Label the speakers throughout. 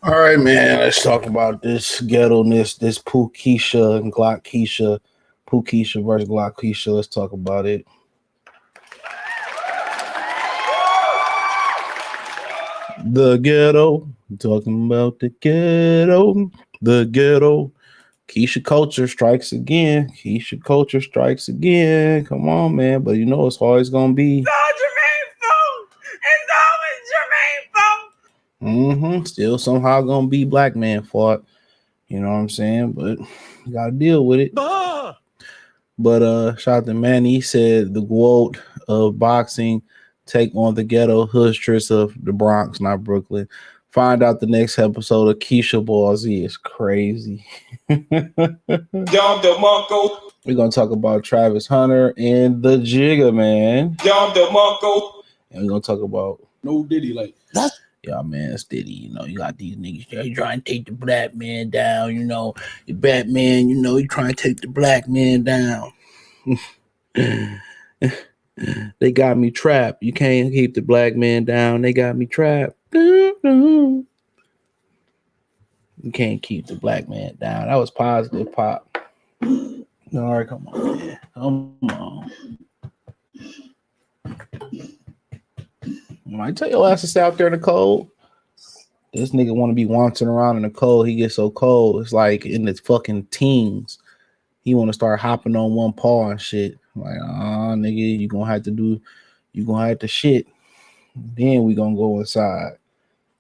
Speaker 1: All right, man. Let's talk about this ghetto-ness, this Keisha and Glocka. Keisha versus Glocka. Let's talk about it. The ghetto. I'm talking about the ghetto. The ghetto. Keisha culture strikes again. Come on, man. But you know it's always gonna be. Still somehow gonna be black man fault. You know what I'm saying? But you gotta deal with it. But shout out to Manny. He said the quote of boxing take on the ghetto hustlers of the Bronx, not Brooklyn. Find out the next episode of Keisha Ball Z is crazy. We're gonna talk about Travis Hunter and the Jigga, man. And we're gonna talk about
Speaker 2: no Diddy like that.
Speaker 1: Yeah, man, it's Diddy. You know, you got these niggas there trying to take the black man down. You know, the Batman, you know, you trying to take the black man down. They got me trapped. You can't keep the black man down. They got me trapped. You can't keep the black man down. That was positive pop. All right, come on, man. Come on. I tell your ass to stay out there in the cold. This nigga want to be wandering around in the cold. He gets so cold. It's like in his fucking teens. He want to start hopping on one paw and shit. Like, nigga, you gonna have to shit. Then we gonna go inside.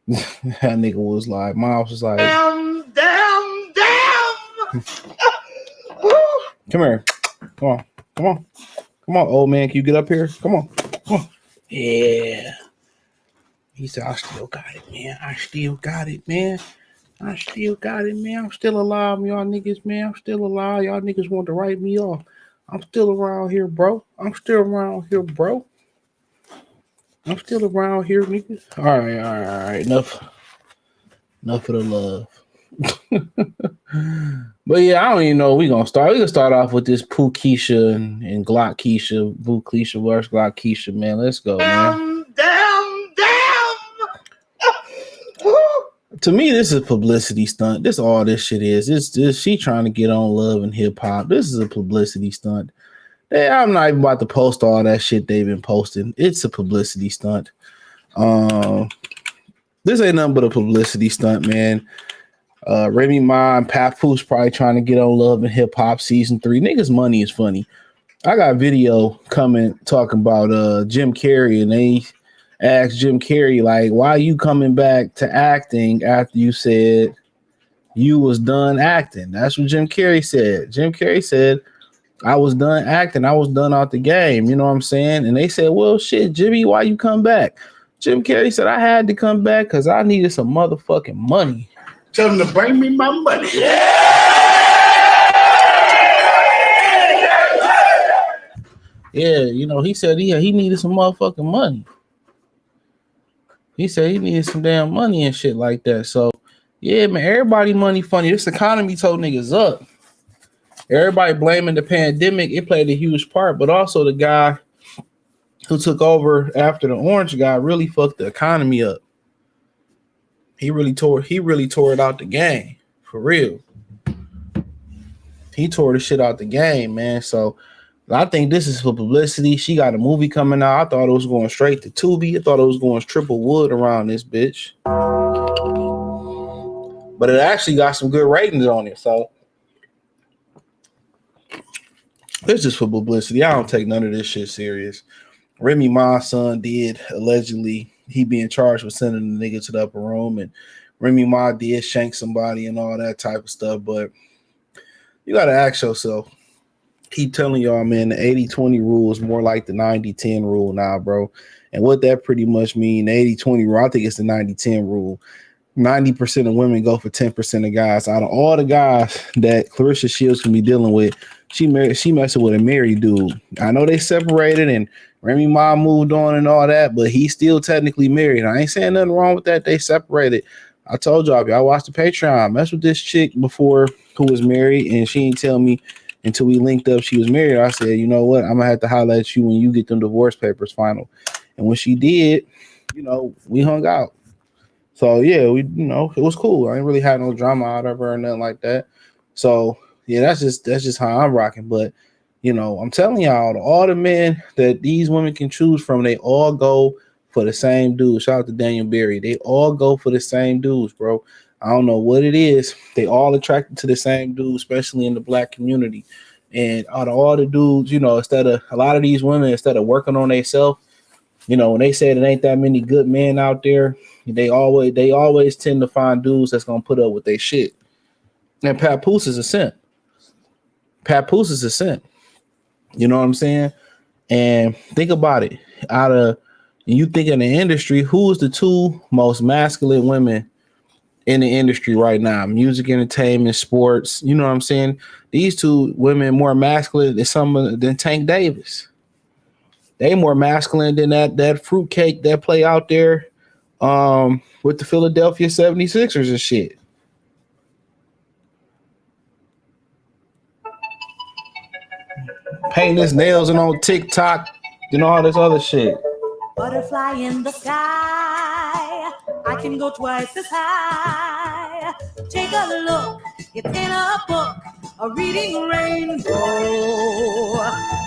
Speaker 1: That nigga was like, Miles was like, damn. Come here. Come on, old man. Can you get up here? Come on. Yeah. He said, I still got it, man. I'm still alive, y'all niggas, man. I'm still alive. Y'all niggas want to write me off. I'm still around here, bro. I'm still around here, niggas. All right. Enough of the love. But yeah, I don't even know we're gonna start. We're gonna start off with this Keisha and Glocka. Keisha versus Glocka, man. Let's go, man. To me, this is a publicity stunt. This all this shit is. This she trying to get on Love and Hip Hop. This is a publicity stunt. I'm not even about to post all that shit they've been posting. It's a publicity stunt. This ain't nothing but a publicity stunt, man. Remy Ma and Papoose probably trying to get on Love and Hip Hop season 3. Niggas money is funny. I got a video coming talking about Jim Carrey, and they asked Jim Carrey, like, why are you coming back to acting after you said you was done acting? That's what Jim Carrey said. Jim Carrey said, I was done acting. I was done out the game. You know what I'm saying? And they said, well, shit, Jimmy, why you come back? Jim Carrey said, I had to come back because I needed some motherfucking money.
Speaker 2: Tell them to bring me my money.
Speaker 1: Yeah, you know, he said he needed some motherfucking money. He said he needed some damn money and shit like that. So, yeah, man, everybody money funny. This economy told niggas up. Everybody blaming the pandemic. It played a huge part, but also the guy who took over after the orange guy really fucked the economy up. He really tore it out the game. For real. He tore the shit out the game, man. So I think this is for publicity. She got a movie coming out. I thought it was going straight to Tubi. I thought it was going triple wood around this bitch. But it actually got some good ratings on it. So it's just for publicity. I don't take none of this shit serious. Remy Ma's son did allegedly. He being charged with sending the nigga to the upper room. And Remy Ma did shank somebody and all that type of stuff. But you got to ask yourself. Keep telling y'all, man, the 80-20 rule is more like the 90-10 rule now, bro. And what that pretty much mean, the 80-20 rule, I think it's the 90-10 rule. 90% of women go for 10% of guys. Out of all the guys that Claressa Shields can be dealing with, she messing with a married dude. I know they separated and Remy Ma moved on and all that, but he's still technically married. I ain't saying nothing wrong with that. They separated. I told y'all, if y'all watch the Patreon, mess with this chick before who was married, and she ain't tell me until we linked up she was married. I said, you know what? I'm gonna have to holler at you when you get them divorce papers final. And when she did, you know, we hung out. So yeah, we it was cool. I didn't really have no drama out of her or nothing like that. So yeah, that's just how I'm rocking. But I'm telling y'all, all the men that these women can choose from, they all go for the same dude. Shout out to Daniel Berry. They all go for the same dudes, bro. I don't know what it is. They all attracted to the same dude, especially in the black community. And out of all the dudes, instead of a lot of these women, instead of working on themselves, when they say there ain't that many good men out there, they always tend to find dudes that's gonna put up with their shit. And Papoose is a simp. Papoose is a simp. You know what I'm saying? And think about it. You think in the industry, who is the two most masculine women in the industry right now? Music, entertainment, sports. You know what I'm saying? These two women more masculine than Tank Davis. They more masculine than that fruitcake that play out there with the Philadelphia 76ers and shit. Painting his nails and on TikTok, all this other shit.
Speaker 3: Butterfly in the sky, I can go twice as high. Take a look, it's in a book, a reading rainbow.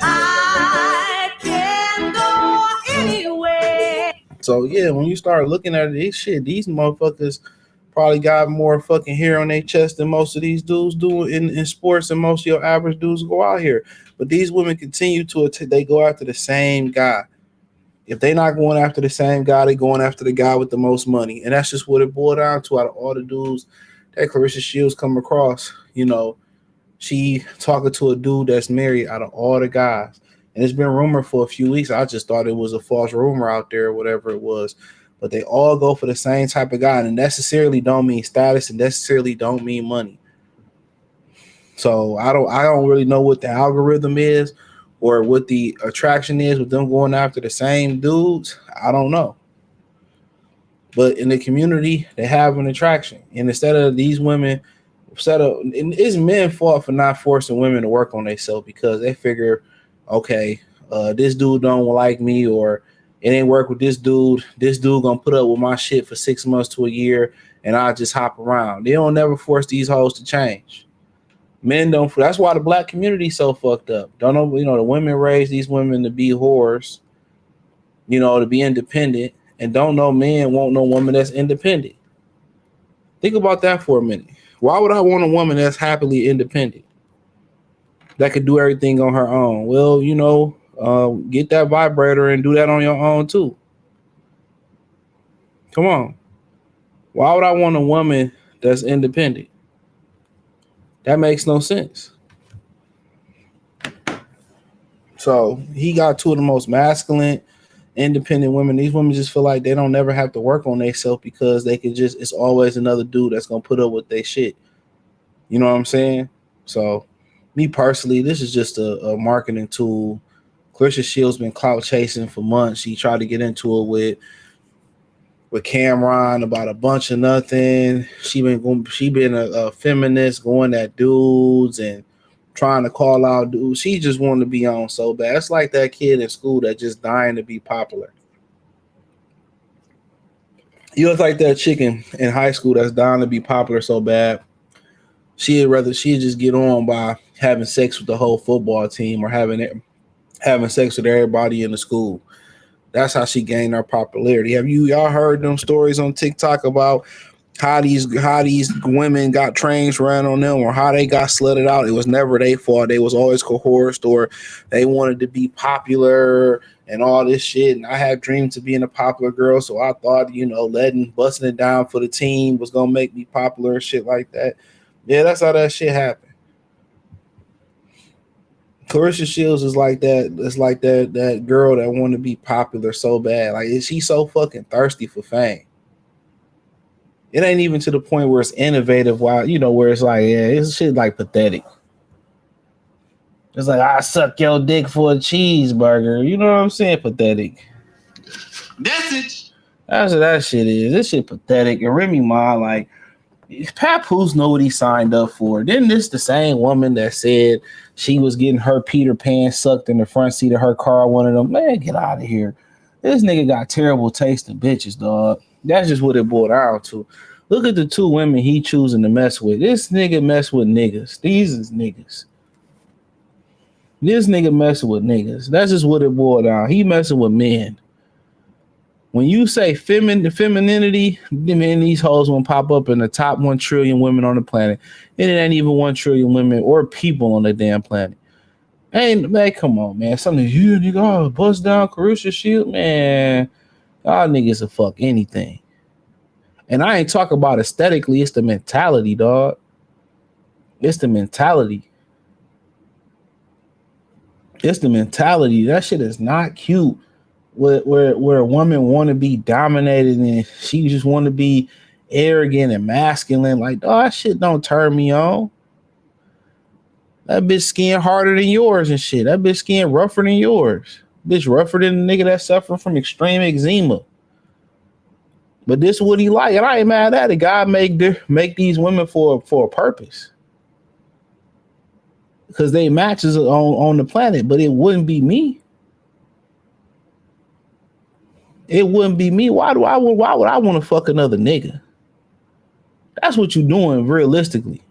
Speaker 3: I can go anywhere.
Speaker 1: So yeah, when you start looking at this shit, these motherfuckers probably got more fucking hair on their chest than most of these dudes do in sports, and most of your average dudes go out here. But these women continue they go after the same guy. If they not going after the same guy, they going after the guy with the most money. And that's just what it boiled down to. Out of all the dudes that Claressa Shields come across, she talking to a dude that's married out of all the guys. And it's been rumored for a few weeks. I just thought it was a false rumor out there, or whatever it was. But they all go for the same type of guy, and necessarily don't mean status, and necessarily don't mean money. So I don't really know what the algorithm is or what the attraction is with them going after the same dudes. I don't know. But in the community, they have an attraction. And instead of these women, it's men fault for not forcing women to work on themselves, because they figure, okay, this dude don't like me, or it ain't work with this dude. This dude gonna put up with my shit for 6 months to a year, and I'll just hop around. They don't never force these hoes to change. Men don't. That's why the black community so fucked up. Don't know. The women raise these women to be whores. To be independent, and don't know men won't no woman that's independent. Think about that for a minute. Why would I want a woman that's happily independent, that could do everything on her own? Well, get that vibrator and do that on your own too. Come on. Why would I want a woman that's independent? That makes no sense. So he got two of the most masculine, independent women. These women just feel like they don't never have to work on themselves, because they can just, it's always another dude that's gonna put up with their shit. You know what I'm saying? So me personally, this is just a marketing tool. Claressa Shields been clout chasing for months. She tried to get into it with Cameron about a bunch of nothing. She been a feminist, going at dudes and trying to call out dudes. She just wanted to be on so bad. It's like that kid in school that just dying to be popular. It's like that chick in high school that's dying to be popular so bad. She'd just get on by having sex with the whole football team, or having sex with everybody in the school. That's how she gained her popularity. Have y'all heard them stories on TikTok about how these women got trains ran on them, or how they got slutted out? It was never their fault. They was always coerced, or they wanted to be popular and all this shit. And I had dreams of being a popular girl, so I thought, busting it down for the team was gonna make me popular and shit like that. Yeah, that's how that shit happened. Claressa Shields is like that. It's like that girl that want to be popular so bad. Like, she's so fucking thirsty for fame. It ain't even to the point where it's innovative. Where it's like, yeah, it's shit like pathetic. It's like, I suck your dick for a cheeseburger. You know what I'm saying? Pathetic.
Speaker 2: Message.
Speaker 1: That's what that shit is. This shit pathetic. And Remy Ma, like, Papoose know what he signed up for. Then this the same woman that said she was getting her Peter Pan sucked in the front seat of her car. One of them, man, get out of here. This nigga got terrible taste in bitches, dog. That's just what it boiled down to. Look at the two women he choosing to mess with. This nigga mess with niggas. These is niggas. This nigga messing with niggas. That's just what it boiled down. He messing with men. When you say femininity, man, these hoes won't pop up in the top 1 trillion women on the planet. And it ain't even 1 trillion women or people on the damn planet. Ain't, man, come on, man. Something you nigga, bust down Claressa Shield, man. Y'all niggas will fuck anything. And I ain't talking about aesthetically, it's the mentality, dog. It's the mentality. It's the mentality. That shit is not cute. Where a woman want to be dominated and she just want to be arrogant and masculine. Like, oh, that shit don't turn me on. That bitch skin harder than yours and shit. That bitch skin rougher than yours. Bitch rougher than the nigga that suffering from extreme eczema. But this is what he like, and I ain't mad at it. God make these women for a purpose. Because they matches on the planet, but it wouldn't be me. It wouldn't be me. Why would I want to fuck another nigga? That's what you doing realistically.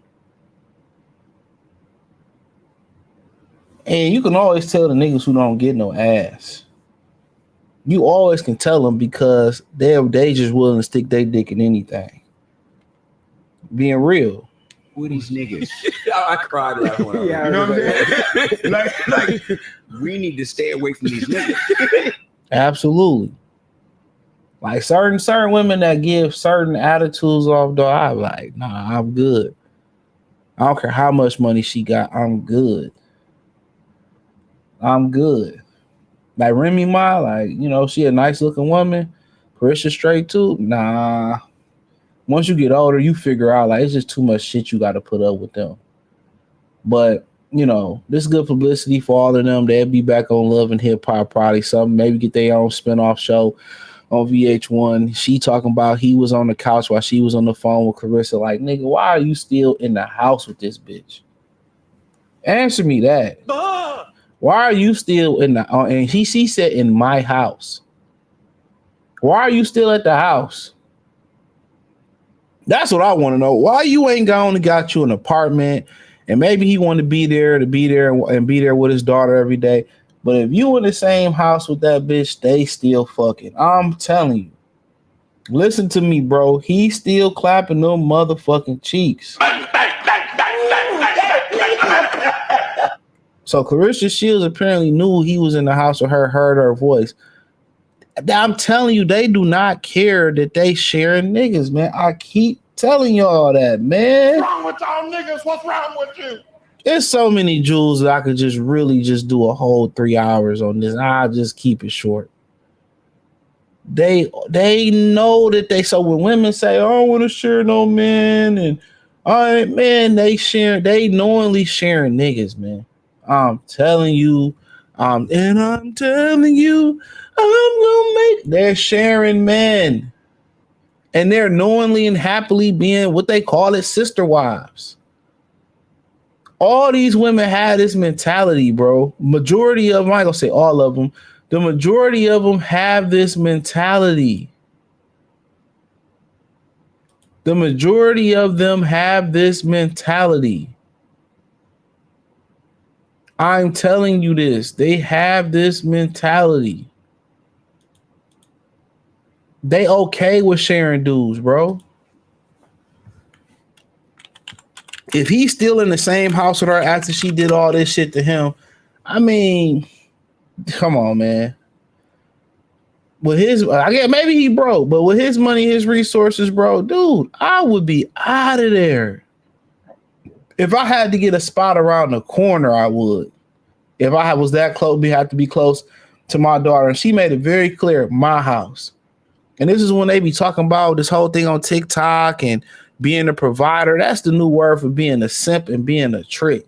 Speaker 1: And you can always tell the niggas who don't get no ass. You always can tell them because they just willing to stick their dick in anything. Being real.
Speaker 4: Who are these niggas? I cried that one.
Speaker 2: Yeah, you know what I'm saying?
Speaker 4: like, we need to stay away from these niggas.
Speaker 1: Absolutely. Like certain women that give certain attitudes off, though, I'm like, nah, I'm good. I don't care how much money she got, I'm good. I'm good. Like Remy Ma, like, you know, she a nice looking woman. Claressa straight too. Nah. Once you get older, you figure out like it's just too much shit you got to put up with them. But you know, this is good publicity for all of them. They'll be back on Love and Hip Hop, probably something. Maybe get their own spinoff show on VH1. She talking about he was on the couch while she was on the phone with Claressa. Like, nigga, why are you still in the house with this bitch? Answer me that. Why are you still in the? And she said in my house. Why are you still at the house? That's what I want to know. Why you ain't gone and got you an apartment? And maybe he wanted to be there and be there with his daughter every day. But if you in the same house with that bitch, they still fucking. I'm telling you. Listen to me, bro. He's still clapping them motherfucking cheeks. So Claressa Shields apparently knew he was in the house with her, heard her voice. I'm telling you, they do not care that they sharing niggas, man. I keep telling y'all that, man.
Speaker 2: What's wrong with y'all niggas? What's wrong with you?
Speaker 1: There's so many jewels that I could just really just do a whole 3 hours on this. I'll just keep it short. They know that so when women say, I don't want to share no men, and all right, man, they knowingly sharing niggas, man. I'm telling you, I'm telling you, they're sharing men. And they're knowingly and happily being what they call it sister wives. All these women have this mentality, bro. Majority of them, I ain't gonna say all of them, the majority of them have this mentality. The majority of them have this mentality. I'm telling you this. They have this mentality. They okay with sharing dudes, bro. If he's still in the same house with her after she did all this shit to him, I mean, come on, man. With his, I guess maybe he broke, but with his money, his resources, bro, dude, I would be out of there. If I had to get a spot around the corner, I would. If I was that close, we had to be close to my daughter. And she made it very clear, my house. And this is when they be talking about this whole thing on TikTok and being a provider. That's the new word for being a simp and being a trick.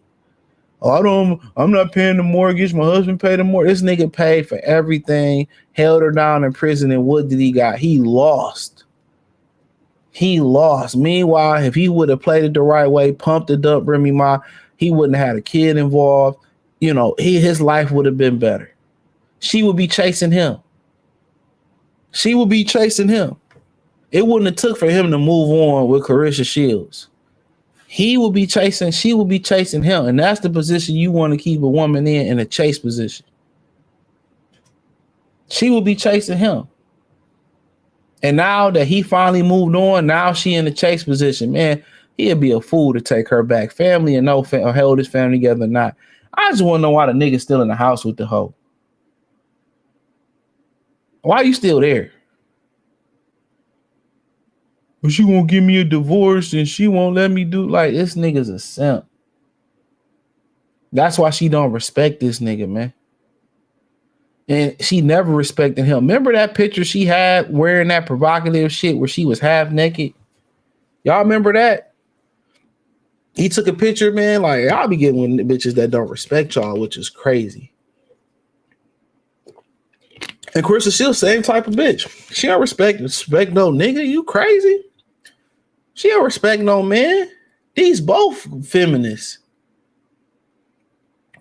Speaker 1: Oh, I'm not paying the mortgage. My husband paid the mortgage. This nigga paid for everything, held her down in prison, and what did he got? He lost. He lost. Meanwhile, if he would have played it the right way, pumped it up, Remy Ma, he wouldn't have had a kid involved. You know, his life would have been better. She would be chasing him. She would be chasing him. It wouldn't have took for him to move on with Claressa Shields. He will be chasing, she will be chasing him. And that's the position you want to keep a woman in a chase position. She will be chasing him. And now that he finally moved on, now she in the chase position. Man, he'd be a fool to take her back. Family and no or hold his family together or not. I just want to know why the nigga's still in the house with the hoe. Why are you still there? Well, she won't give me a divorce and she won't let me do, like, this nigga's a simp. That's why she don't respect this nigga, man. And she never respected him. Remember that picture she had wearing that provocative shit where she was half naked? Y'all remember that? He took a picture, man. Like, I'll be getting with bitches that don't respect y'all, which is crazy. And Claressa Shields, same type of bitch. She don't respect no nigga. You crazy? She don't respect no man. These both feminists.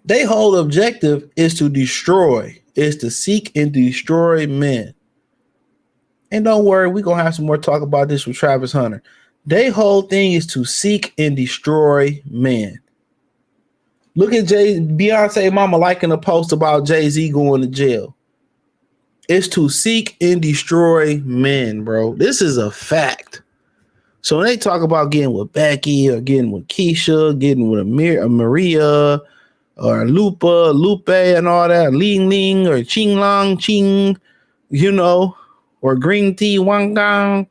Speaker 1: They whole objective is to destroy, is to seek and destroy men. And don't worry, we're going to have some more talk about this with Travis Hunter. They whole thing is to seek and destroy men. Look at Beyonce mama liking a post about Jay-Z going to jail. It's to seek and destroy men, bro. This is a fact. So when they talk about getting with Becky or getting with Keisha, getting with Maria or Lupe and all that, Ling Ling or Ching Long Ching, you know, or Green Tea Wang Gang,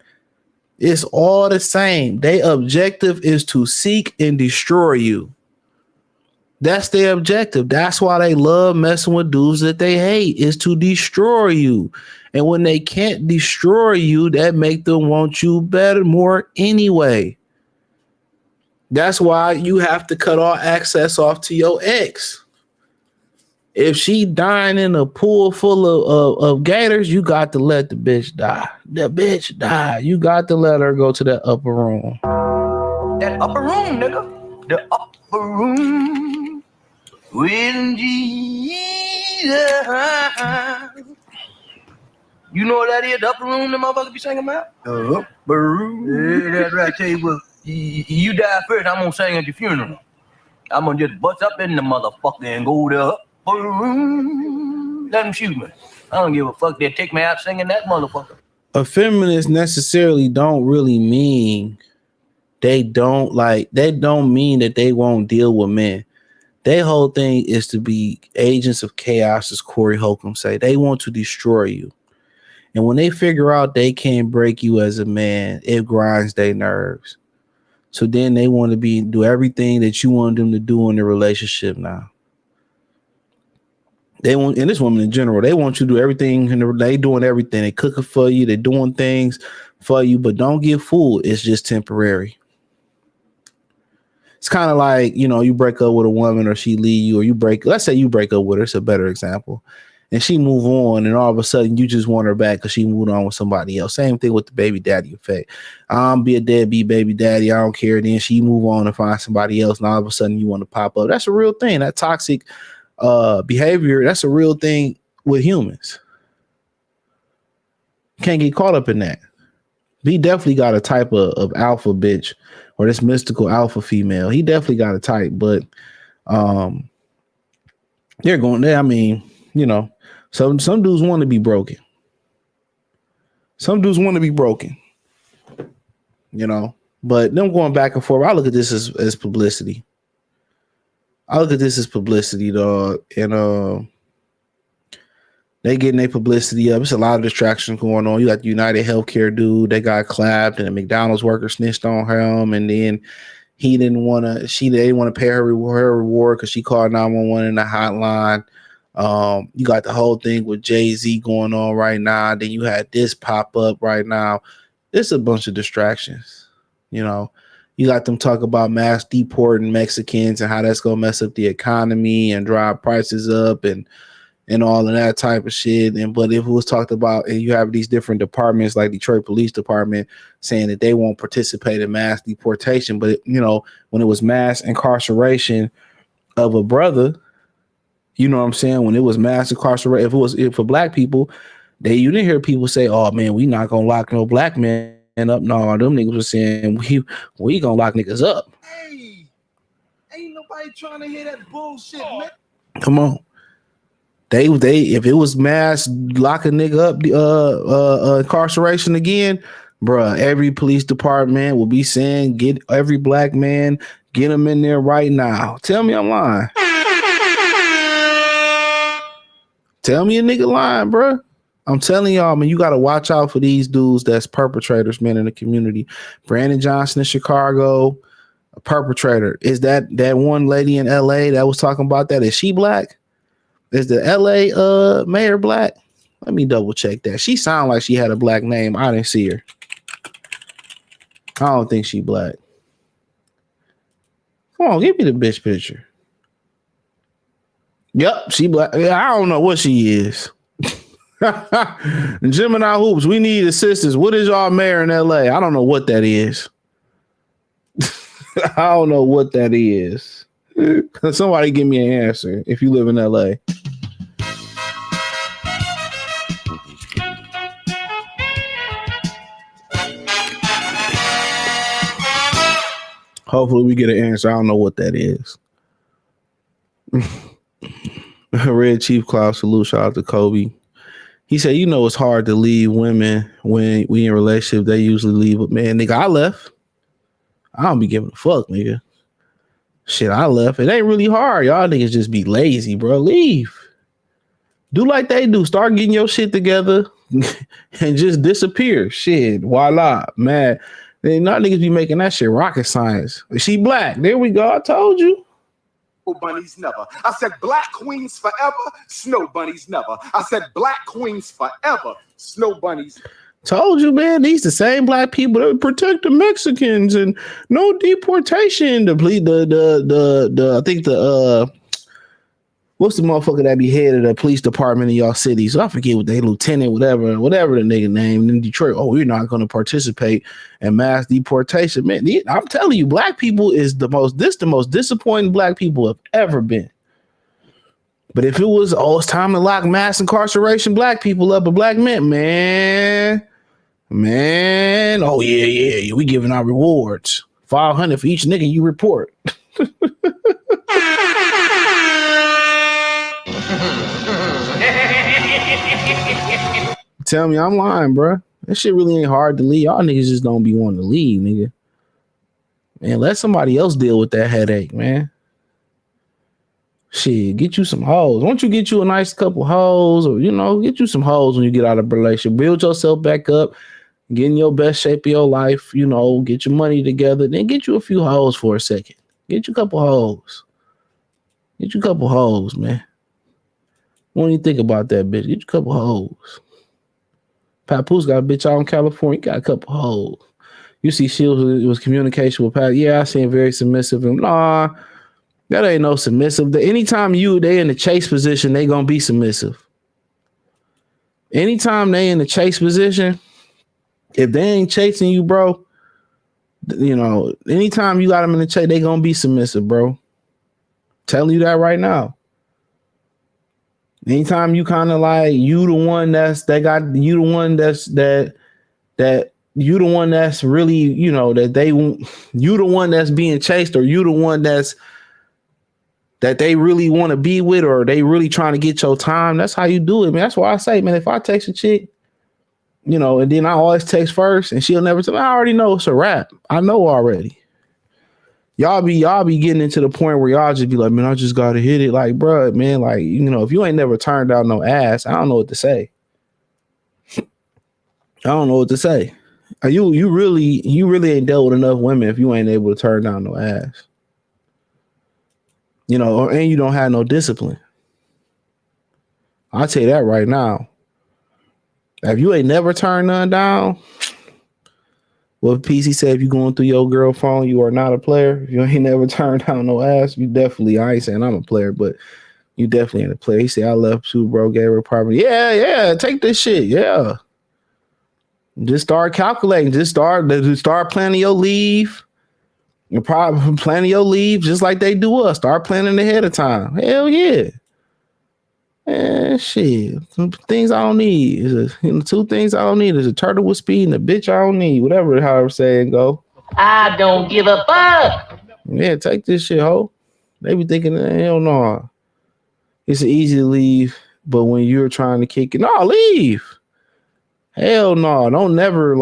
Speaker 1: it's all the same. Their objective is to seek and destroy you. That's their objective. That's why they love messing with dudes that they hate, is to destroy you. And when they can't destroy you, that make them want you better, more anyway. That's why you have to cut all access off to your ex. If she dying in a pool full of gators, you got to let the bitch die. The bitch die. You got to let her go to that upper room.
Speaker 5: That upper room, nigga. The upper room with Jesus. You know what that is? The upper room the motherfucker be singing about? Upper room. Yeah, that's right. Tell you what, you die first, I'm gonna sing at your funeral. I'm gonna just bust up in the motherfucker and go to the upper room. Let them shoot me. I don't give a fuck. They'll take me out singing that motherfucker.
Speaker 1: A feminist necessarily don't really mean they don't mean that they won't deal with men. Their whole thing is to be agents of chaos, as Corey Holcomb say. They want to destroy you. And when they figure out they can't break you as a man, it grinds their nerves. So then they want to do everything that you want them to do in the relationship now. They want, and this woman in general, they want you to do everything, and they doing everything. They cooking for you, they doing things for you, but don't get fooled. It's just temporary. It's kind of like, you know, you break up with a woman or she leave you, or let's say you break up with her. It's a better example. And she move on, and all of a sudden you just want her back because she moved on with somebody else. Same thing with the baby daddy effect. I'm be a deadbeat baby daddy. I don't care. Then she move on and find somebody else, and all of a sudden you want to pop up. That's a real thing. That toxic behavior, that's a real thing with humans. Can't get caught up in that. He definitely got a type of alpha bitch, or this mystical alpha female. He definitely got a type, but they're going there. I mean, you know, some dudes want to be broken. Some dudes want to be broken, you know, but them going back and forth. I look at this as publicity. Dog. And they getting their publicity up. It's a lot of distractions going on. You got the UnitedHealthcare dude that got clapped, and a McDonald's worker snitched on him, and then they didn't want to pay her reward because she called 911 in the hotline. You got the whole thing with Jay-Z going on right now. Then you had this pop up right now. It's a bunch of distractions. You know, you got them talk about mass deporting Mexicans and how that's going to mess up the economy and drive prices up and all of that type of shit. But if it was talked about, and you have these different departments like Detroit Police Department saying that they won't participate in mass deportation, but you know, when it was mass incarceration of a brother, you know what I'm saying? When it was mass incarceration, if for black people, you didn't hear people say, "Oh man, we not gonna lock no black man up. No, them niggas was saying we gonna lock niggas up.
Speaker 4: Hey, ain't nobody trying to hear that bullshit, man.
Speaker 1: Come on. They if it was mass lock a nigga up incarceration again, bruh, every police department will be saying get every black man, get him in there right now. Tell me I'm lying. Tell me a nigga lying, bruh. I'm telling y'all, man, you got to watch out for these dudes that's perpetrators, man, in the community. Brandon Johnson in Chicago, a perpetrator. Is that one lady in LA that was talking about that? Is she black? Is the LA mayor black? Let me double check that. She sounded like she had a black name. I didn't see her. I don't think she black. Come on, give me the bitch picture. Yep, she black. Yeah, I don't know what she is. Gemini Hoops, we need assistance. What is y'all mayor in LA? I don't know what that is. I don't know what that is. Somebody give me an answer if you live in LA. Hopefully we get an answer. I don't know what that is. Red Chief Cloud salute. Shout out to Kobe. He said, you know, it's hard to leave women when we in a relationship. They usually leave. But man, nigga, I left. I don't be giving a fuck, nigga. Shit, I left. It ain't really hard. Y'all niggas just be lazy, bro. Leave. Do like they do. Start getting your shit together and just disappear. Shit, voila, man. Then y'all niggas be making that shit rocket science. She black. There we go. I told you.
Speaker 2: Bunnies never. I said black queens forever, snow bunnies never. I said black queens forever, snow bunnies.
Speaker 1: Told you, man. These the same black people that protect the Mexicans and no deportation. I think what's the motherfucker that be head of the police department in y'all cities? So I forget what they lieutenant, whatever the nigga named in Detroit. Oh, we're not going to participate in mass deportation, man. I'm telling you, black people is the most disappointing black people have ever been. But if it was, it's time to lock mass incarceration black people up, but black men, man, oh yeah, we giving out rewards, $500 for each nigga you report. Tell me I'm lying, bro. That shit really ain't hard to leave. Y'all niggas just don't be wanting to leave, nigga. Man, let somebody else deal with that headache, man. Shit, get you some hoes. Why don't you get you a nice couple hoes, or get you some hoes when you get out of a relationship. Build yourself back up, get in your best shape of your life, get your money together, then get you a few hoes for a second. Get you a couple hoes. Get you a couple hoes, man. What do you think about that, bitch? Get you a couple hoes. Papoose got a bitch out in California. He got a couple hoes. You see Shields was communication with Pat. Yeah, I seen very submissive. Nah, that ain't no submissive. Anytime they in the chase position, they gonna be submissive. Anytime they in the chase position, if they ain't chasing you, bro, anytime you got them in the chase, they gonna be submissive, bro. Telling you that right now. Anytime you kind of like you the one that's really you the one that's being chased, or you the one that they really want to be with, or they really trying to get your time. That's how you do it, man. That's why I say, man, if I text a chick, and then I always text first and she'll never tell me, I already know it's a wrap. I know already. Y'all be getting into the point where y'all just be like, man, I just gotta hit it. Like, bro, man, like, if you ain't never turned out no ass, I don't know what to say. I don't know what to say. You really ain't dealt with enough women if you ain't able to turn down no ass. And you don't have no discipline. I'll tell you that right now. If you ain't never turned none down, well, PC said, if you going through your girl phone, you are not a player. If you ain't never turned down no ass, you definitely, I ain't saying I'm a player, but you definitely ain't a player. He said, I left too, bro, gave her apartment. Yeah, take this shit, yeah. Just start calculating. Just start planning your leave. You're probably planning your leave just like they do us. Start planning ahead of time. Hell yeah. Shit. Some things I don't need is two things I don't need is a turtle with speed and a bitch I don't need. Whatever, however saying go.
Speaker 5: I don't give a fuck.
Speaker 1: Yeah, take this shit, ho. They be thinking, hell no. It's easy to leave, but when you're trying to kick it, no, leave. Hell no. Don't never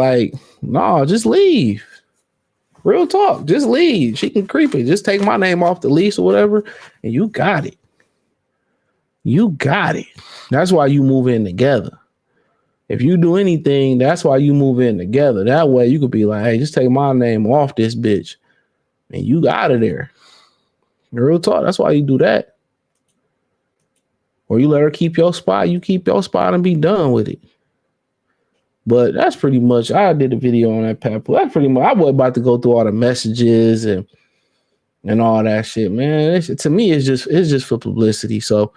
Speaker 1: just leave. Real talk. Just leave. She can creep it. Just take my name off the lease or whatever, and you got it. You got it. That's why you move in together. If you do anything, that's why you move in together. That way you could be like, hey, just take my name off this bitch. And you out of there. Real talk. That's why you do that. Or you let her keep your spot. You keep your spot and be done with it. But that's pretty much, I did a video on that Papoose. That's pretty much, I was about to go through all the messages and all that shit, man. To me, it's just for publicity. So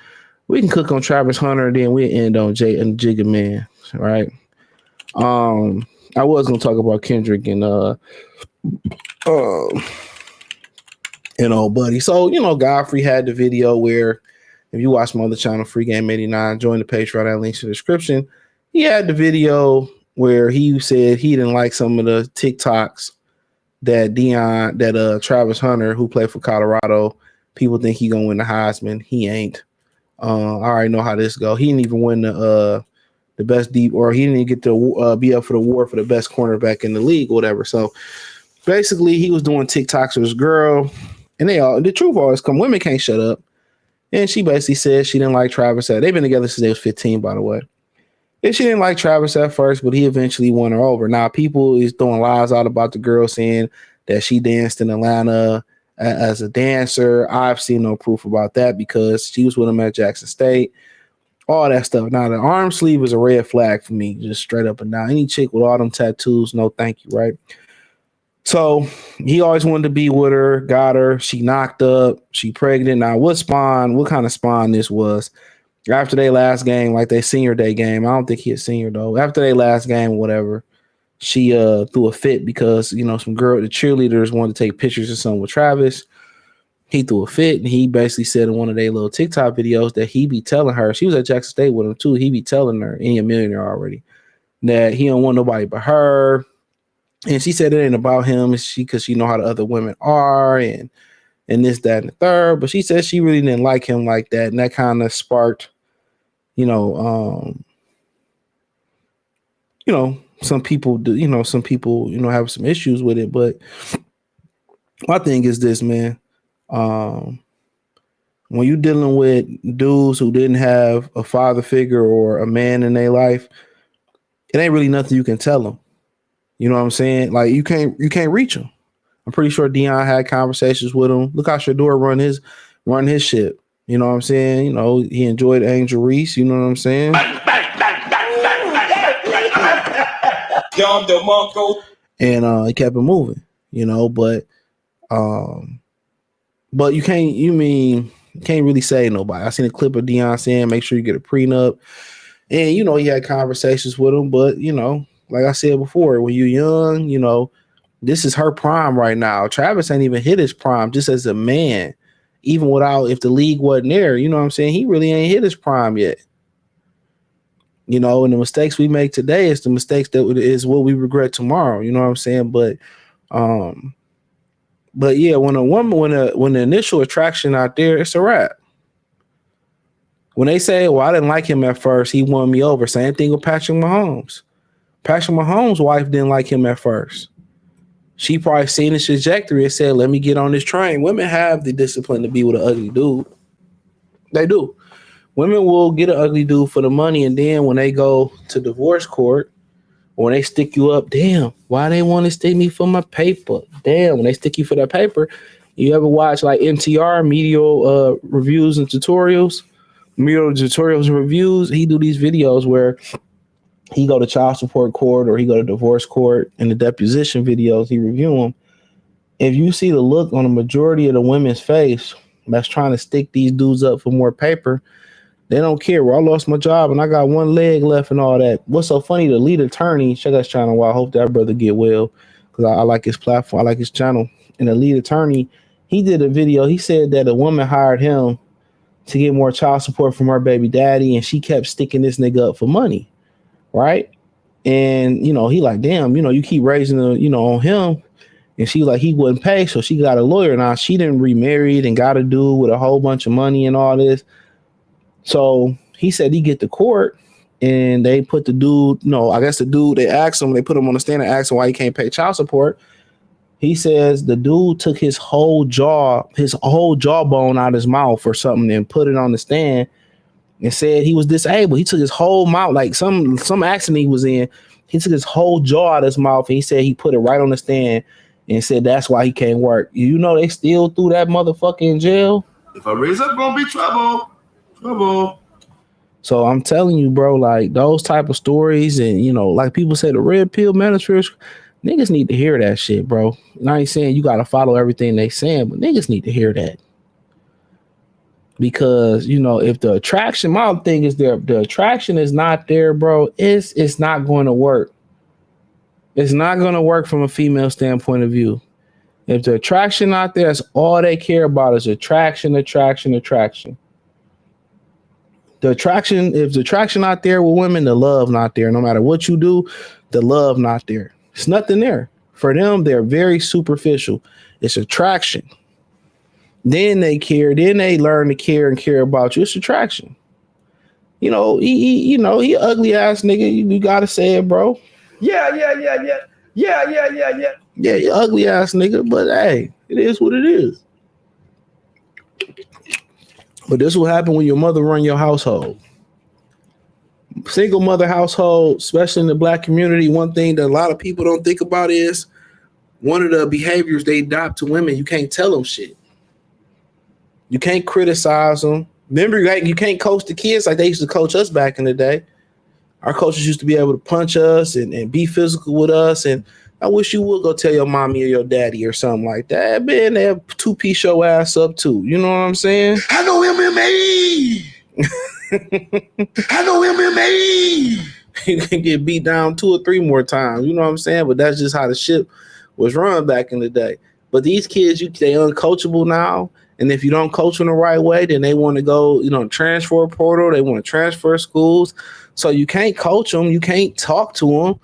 Speaker 1: we can cook on Travis Hunter and then we end on Jay and Jigga Man, right? I was gonna talk about Kendrick and old buddy. So Godfrey had the video where, if you watch my other channel, Free Game 89, join the Patreon. That link's in the description. He had the video where he said he didn't like some of the TikToks that Travis Hunter, who played for Colorado, people think he gonna win the Heisman. He ain't. I already know how this go. He didn't even win the best deep, or he didn't even get to be up for the award for the best cornerback in the league or whatever. So basically, he was doing TikToks with his girl, and the truth always come. Women can't shut up. And she basically said she didn't like Travis. They've been together since they was 15, by the way. And she didn't like Travis at first, but he eventually won her over. Now, people is throwing lies out about the girl saying that she danced in Atlanta as a dancer. I've seen no proof about that because she was with him at Jackson State. All that stuff. Now, the arm sleeve is a red flag for me, just straight up and down. Any chick with all them tattoos, no thank you, right? So he always wanted to be with her, got her. She knocked up. She pregnant. Now, what kind of spawn this was? After their last game, like their senior day game, I don't think he a senior though. After their last game, whatever, she threw a fit because the cheerleaders wanted to take pictures of something with Travis. He threw a fit, and he basically said in one of their little TikTok videos that he be telling her, she was at Jackson State with him too. He be telling her, and he a millionaire already, that he don't want nobody but her. And she said it ain't about him, because she know how the other women are, and this, that, and the third. But she said she really didn't like him like that, and that kind of sparked, some people have some issues with it. But my thing is this, man. When you're dealing with dudes who didn't have a father figure or a man in their life, it ain't really nothing you can tell them. You know what I'm saying? Like you can't reach them. I'm pretty sure Dion had conversations with him. Look how Shador run his shit. You know what I'm saying? He enjoyed Angel Reese. You know what I'm saying? And he kept it moving. But you can't really say nobody. I seen a clip of Dion saying, make sure you get a prenup. And he had conversations with him. But like I said before, when you're young, this is her prime right now. Travis ain't even hit his prime just as a man. Even if the league wasn't there, you know what I'm saying? He really ain't hit his prime yet. And the mistakes we make today is the mistakes that is what we regret tomorrow. You know what I'm saying? But yeah, when the initial attraction out there, it's a wrap. When they say, well, I didn't like him at first, he won me over. Same thing with Patrick Mahomes. Patrick Mahomes' wife didn't like him at first. She probably seen his trajectory and said, let me get on this train. Women have the discipline to be with an ugly dude. They do. Women will get an ugly dude for the money, and then when they go to divorce court, or when they stick you up, damn, why they want to stick me for my paper? Damn, when they stick you for that paper, you ever watch like MTR, Medial Reviews and Tutorials? Medial Tutorials and Reviews, he do these videos where he go to child support court or he go to divorce court, and the deposition videos, he review them. If you see the look on the majority of the women's face that's trying to stick these dudes up for more paper, they don't care. Well, I lost my job and I got one leg left and all that. What's so funny, the lead attorney, check out his channel. I hope that brother get well, because I like his platform. I like his channel. And the lead attorney, he did a video. He said that a woman hired him to get more child support from her baby daddy, and she kept sticking this nigga up for money, right? And you know, he like, damn, you know, you keep raising the, you know, on him. And she like, he wouldn't pay, so she got a lawyer. Now she didn't remarried and got a dude with a whole bunch of money and all this. So he said he get to court, and they put the dude, I guess the dude, they asked him, they put him on the stand and asked him why he can't pay child support. He says the dude took his whole jawbone out of his mouth or something and put it on the stand and said he was disabled. He took his whole mouth, like some accident he was in. He took his whole jaw out of his mouth, and he said he put it right on the stand and said that's why he can't work. You know they still threw that motherfucker in jail.
Speaker 2: If I raise up, gonna be trouble.
Speaker 1: So I'm telling you, bro, like those type of stories, and you know, like people say, the red pill manosphere, niggas need to hear that shit, bro. And I ain't saying you gotta follow everything they saying, but niggas need to hear that. Because, you know, if the attraction, my thing is the attraction is not there, bro, it's not going to work. It's not going to work from a female standpoint of view. If the attraction not there, that's all they care about is attraction. The attraction, if the attraction not there with women, the love not there. No matter what you do, the love not there. It's nothing there. For them, they're very superficial. It's attraction. Then they care. Then they learn to care and care about you. It's attraction. You know, he ugly ass nigga. You gotta say it, bro.
Speaker 5: Yeah.
Speaker 1: Yeah, you ugly ass nigga. But hey, it is what it is. But this will happen when your mother run your household. Single mother household, especially in the black community, one thing that a lot of people don't think about is one of the behaviors they adopt to women. You can't tell them shit. You can't criticize them. Remember, like, you can't coach the kids like they used to coach us back in the day. Our coaches used to be able to punch us and be physical with us. And I wish you would go tell your mommy or your daddy or something like that. Man, they have 2-piece your ass up too. You know what I'm saying?
Speaker 2: I know MMA.
Speaker 1: You can get beat down 2 or 3 more times. You know what I'm saying? But that's just how the ship was run back in the day. But these kids, they uncoachable now. And if you don't coach them the right way, then they want to go, transfer portal. They want to transfer schools. So you can't coach them. You can't talk to them.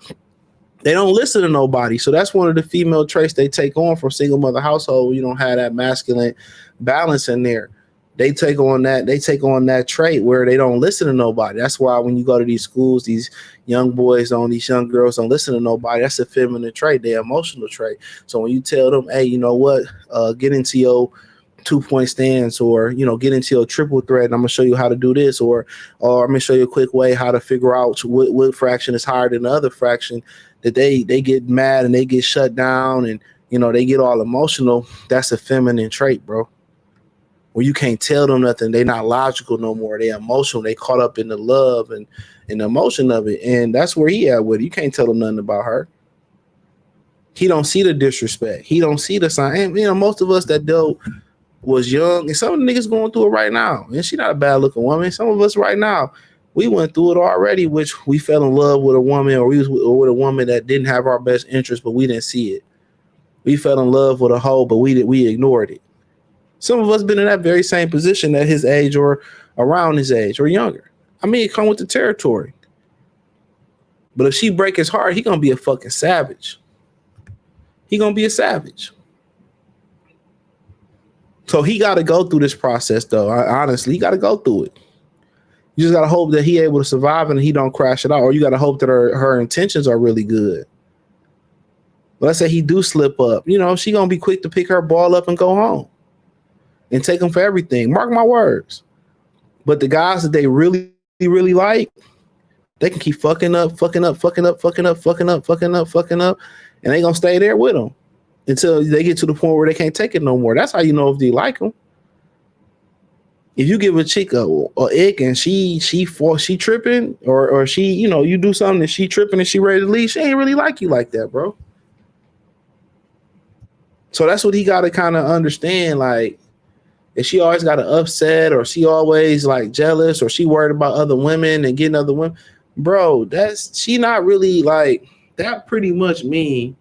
Speaker 1: They don't listen to nobody. So that's one of the female traits they take on from single mother household. You don't have that masculine balance in there. They take on that trait where they don't listen to nobody. That's why when you go to these schools, these young boys these young girls don't listen to nobody. That's a feminine trait, their emotional trait. So when you tell them, hey, you know what, get into your 2-point stance, or get into your triple threat, and I'm gonna show you how to do this, or I'm gonna show you a quick way how to figure out what fraction is higher than the other fraction, that they get mad and they get shut down, and they get all emotional. That's a feminine trait, bro. Where you can't tell them nothing. They're not logical no more. They're emotional. They caught up in the love and the emotion of it. And that's where he at with it. You can't tell them nothing about her. He don't see the disrespect. He don't see the sign. And most of us that dealt was young, and some of the niggas going through it right now. And she not a bad looking woman. Some of us right now, we went through it already, which we fell in love with a woman, or with a woman that didn't have our best interest, but we didn't see it. We fell in love with a hoe, but we ignored it. Some of us been in that very same position at his age or around his age or younger. I mean, it come with the territory. But if she break his heart, he gonna be a fucking savage. He gonna be a savage. So he got to go through this process, though. Honestly, he got to go through it. You just got to hope that he able to survive and he don't crash it out. Or you got to hope that her intentions are really good. But let's say he do slip up. She going to be quick to pick her ball up and go home. And take them for everything. Mark my words. But the guys that they really, really like, they can keep fucking up. And they going to stay there with them until they get to the point where they can't take it no more. That's how you know if they like them. If you give a chick a ick and she tripping, or she, you do something and she tripping and she ready to leave, she ain't really like you like that, bro. So that's what he got to kind of understand. Like, if she always got an upset, or she always like jealous, or she worried about other women and getting other women, bro, she not really like that. Pretty much mean,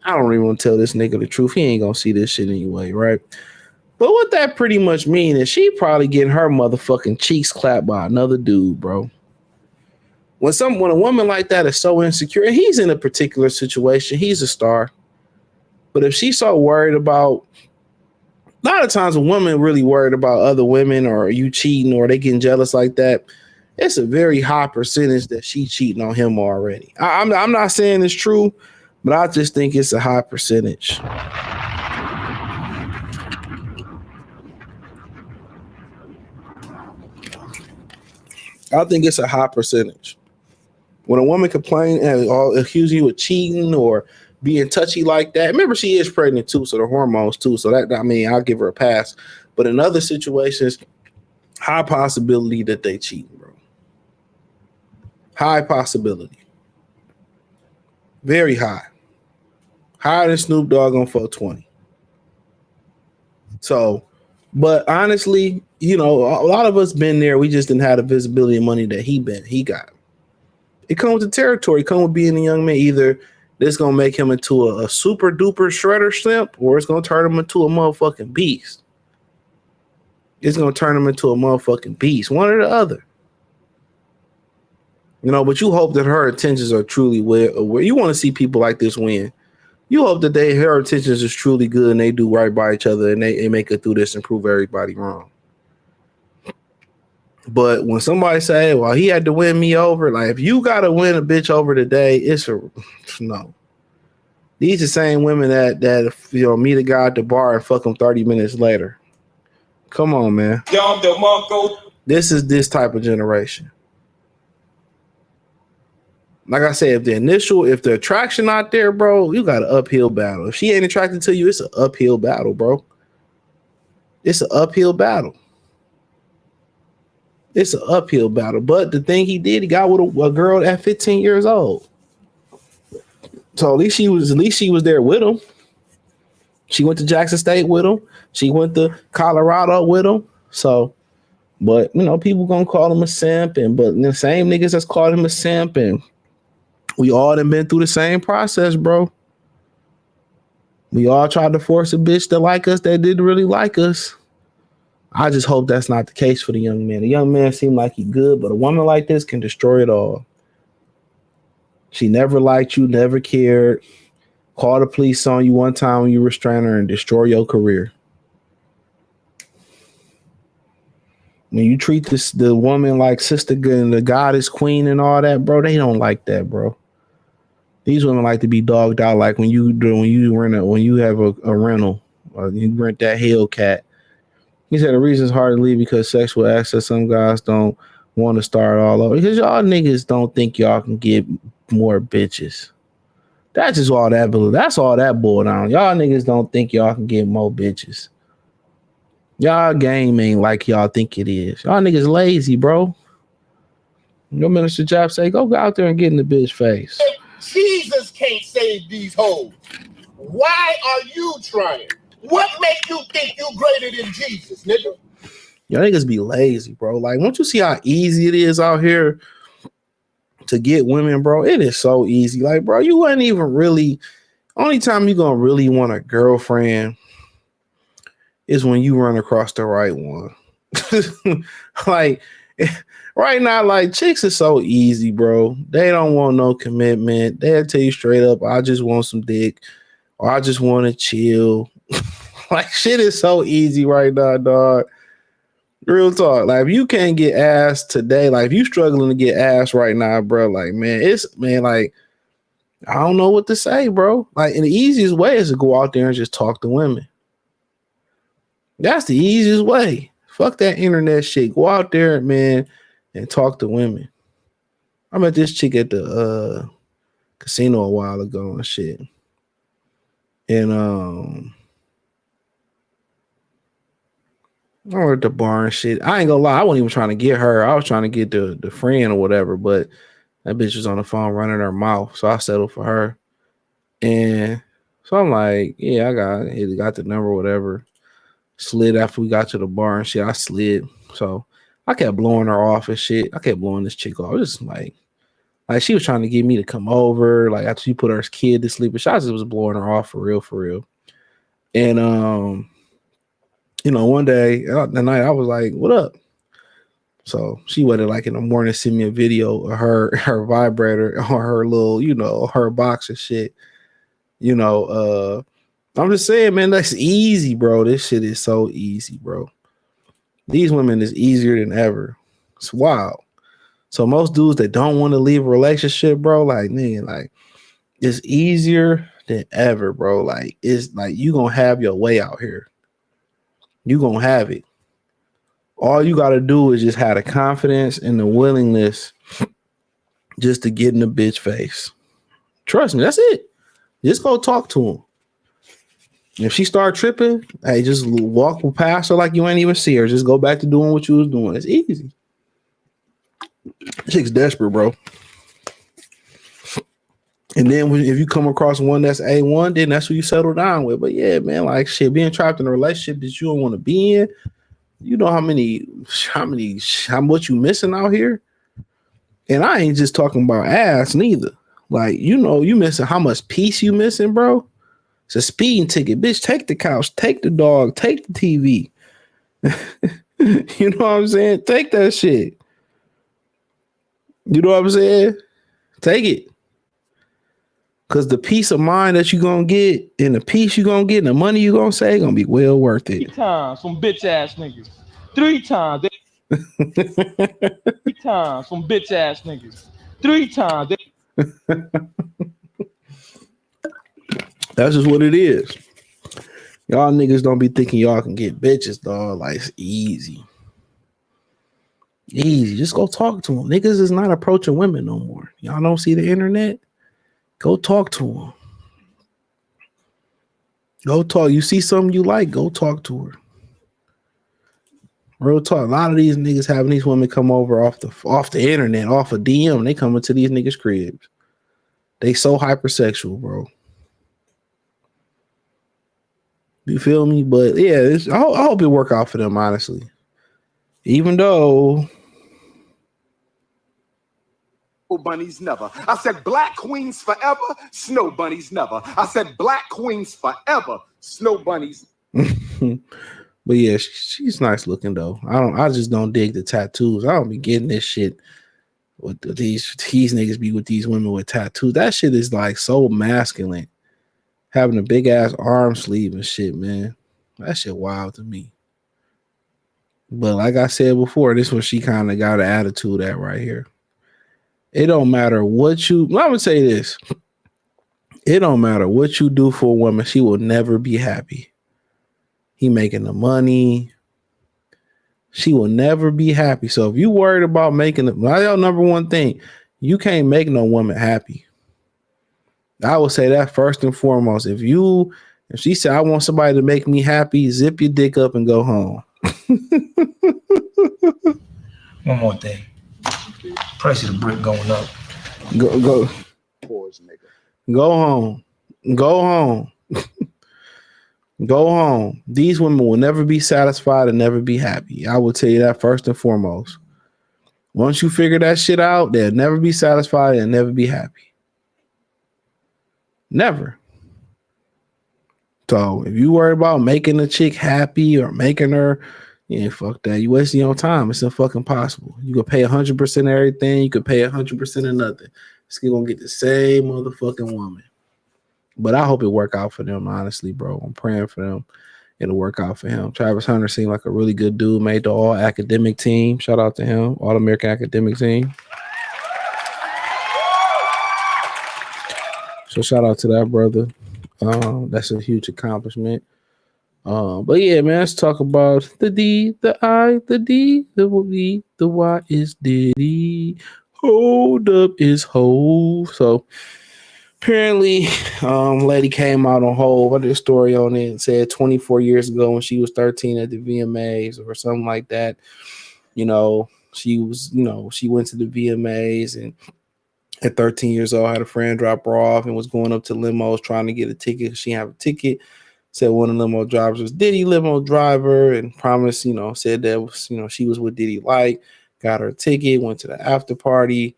Speaker 1: I don't even want to tell this nigga the truth. He ain't gonna see this shit anyway, right? But what that pretty much mean is she probably getting her motherfucking cheeks clapped by another dude, bro. When a woman like that is so insecure, and he's in a particular situation, he's a star. But if she's so worried about, a lot of times a woman really worried about other women or you cheating or they getting jealous like that, it's a very high percentage that she cheating on him already. I'm not saying it's true, but I just think it's a high percentage. I think it's a high percentage. When a woman complains and accuse you of cheating or being touchy like that, remember she is pregnant too, so the hormones too. So that, I mean, I'll give her a pass. But in other situations, high possibility that they cheating, bro. High possibility. Very high. Higher than Snoop Dogg on 420. So, but honestly, you know, a lot of us been there. We just didn't have the visibility and money that he got. It comes with the territory. It comes with being a young man. Either this gonna make him into a super duper shredder simp, or it's gonna turn him into a motherfucking beast. It's gonna turn him into a motherfucking beast. One or the other. You know, but you hope that her intentions are truly where you want to see people like this win. You hope that her intentions is truly good and they do right by each other and they make it through this and prove everybody wrong. But when somebody say, well, he had to win me over, like if you gotta win a bitch over today, it's a no. These are the same women that you know meet a guy at the bar and fuck him 30 minutes later. Come on, man. This is this type of generation. Like I said, if the attraction out there, bro, you got an uphill battle. If she ain't attracted to you, it's an uphill battle, bro. It's an uphill battle. It's an uphill battle. But the thing he did, he got with a girl at 15 years old. So at least she was there with him. She went to Jackson State with him. She went to Colorado with him. So, but you know, people gonna call him a simp, but the same niggas that's called him a simp, and we all done been through the same process, bro. We all tried to force a bitch to like us that didn't really like us. I just hope that's not the case for the young man. The young man seemed like he good, but a woman like this can destroy it all. She never liked you, never cared. Call the police on you one time when you restrain her and destroy your career. When you treat the woman like sister and the goddess queen and all that, bro, they don't like that, bro. These women like to be dogged out, like when you have a rental or you rent that Hellcat. He said the reason it's hard to leave because sexual access. Some guys don't want to start all over because y'all niggas don't think y'all can get more bitches. That's just all that. That's all that boiled down. Y'all niggas don't think y'all can get more bitches. Y'all game ain't like y'all think it is. Y'all niggas lazy, bro. Your minister job say go out there and get in the bitch face.
Speaker 6: Jesus can't save these hoes. Why are you trying? What make you think you greater than Jesus, nigga?
Speaker 1: Y'all niggas be lazy, bro. Like, don't you see how easy it is out here to get women, bro? It is so easy. Like, bro, you ain't even really. Only time you gonna really want a girlfriend is when you run across the right one. Like, right now, like, chicks are so easy, bro. They don't want no commitment. They'll tell you straight up, I just want some dick, or I just want to chill. Like, shit is so easy right now, dog. Real talk. Like, if you can't get ass today, like, if you struggling to get ass right now, bro, like, like, I don't know what to say, bro. Like, and the easiest way is to go out there and just talk to women. That's the easiest way. Fuck that internet shit. Go out there, man, and talk to women. I met this chick at the casino a while ago and shit. And or at the bar and shit. I ain't gonna lie, I wasn't even trying to get her. I was trying to get the friend or whatever, but that bitch was on the phone running her mouth, so I settled for her. And so I'm like, yeah, I got the number or whatever. Slid after we got to the bar and shit. I slid. So I kept blowing her off and shit. I kept blowing this chick off. Just like she was trying to get me to come over. Like after she put her kid to sleep, and I just was blowing her off for real. And one day, the night, I was like, what up? So she waited like in the morning, send me a video of her vibrator or her little, her box and shit. I'm just saying, man, that's easy, bro. This shit is so easy, bro. These women is easier than ever. It's wild. So most dudes that don't want to leave a relationship, bro, like, nigga, like, it's easier than ever, bro. Like, it's like you gonna have your way out here. You gonna have it. All you gotta do is just have the confidence and the willingness just to get in the bitch face. Trust me, that's it. Just go talk to him. If she start tripping, hey, just walk past her like you ain't even see her. Just go back to doing what you was doing. It's easy. Chick's desperate, bro. And then if you come across one that's A1, then that's who you settle down with. But yeah, man, like shit, being trapped in a relationship that you don't want to be in, you know how much you missing out here? And I ain't just talking about ass neither. Like, you missing how much peace you missing, bro. It's a speeding ticket. Bitch, take the couch, take the dog, take the TV. You know what I'm saying? Take that shit. You know what I'm saying? Take it. Because the peace of mind that you're going to get and the peace you're going to get and the money you're going to save going to be well worth it.
Speaker 7: 3 times, some bitch ass niggas. 3 times. 3 times, some bitch ass niggas. 3 times.
Speaker 1: That's just what it is. Y'all niggas don't be thinking y'all can get bitches, dog. Like, it's easy. Easy. Just go talk to them. Niggas is not approaching women no more. Y'all don't see the internet? Go talk to them. Go talk. You see something you like, go talk to her. Real talk. A lot of these niggas having these women come over off the internet, off of DM. They coming to these niggas' cribs. They so hypersexual, bro. You feel me? But yeah, I hope it work out for them, honestly. Even though
Speaker 2: bunnies never. I said black queens forever, snow bunnies never. I said black queens forever, snow bunnies.
Speaker 1: But yeah, she's nice looking though. I just don't dig the tattoos. I don't be getting this shit with these niggas be with these women with tattoos. That shit is like so masculine. Having a big ass arm sleeve and shit, man. That shit wild to me. But like I said before, this one she kind of got an attitude at right here. It don't matter what I'm gonna say this. It don't matter what you do for a woman, she will never be happy. He making the money. She will never be happy. So if you worried about making the number one thing, you can't make no woman happy. I would say that first and foremost. If she said, I want somebody to make me happy, zip your dick up and go home.
Speaker 5: One more thing. Price of the brick going up.
Speaker 1: Go home. Go home. Go home. These women will never be satisfied and never be happy. I will tell you that first and foremost. Once you figure that shit out, they'll never be satisfied and never be happy. Never. So if you worry about making a chick happy or making her, yeah, fuck that. You wasting your time. It's fucking possible. You can pay 100% everything. You can pay 100% of nothing. Still gonna get the same motherfucking woman. But I hope it work out for them, honestly, bro. I'm praying for them. It'll work out for him. Travis Hunter seemed like a really good dude. Made the all academic team. Shout out to him. All American academic team. So shout out to that brother. That's a huge accomplishment. But yeah, man, let's talk about the D, the I, the D, the V, the Y is Diddy. Hold up is Hove. So apparently, lady came out on Hove. I did a story on it and said 24 years ago when she was 13 at the VMAs or something like that. She went to the VMAs and at 13 years old, had a friend drop her off and was going up to limos trying to get a ticket. She didn't have a ticket. Said one of the limo drivers was Diddy limo driver and promised, said that was, she was what Diddy liked, got her a ticket, went to the after party.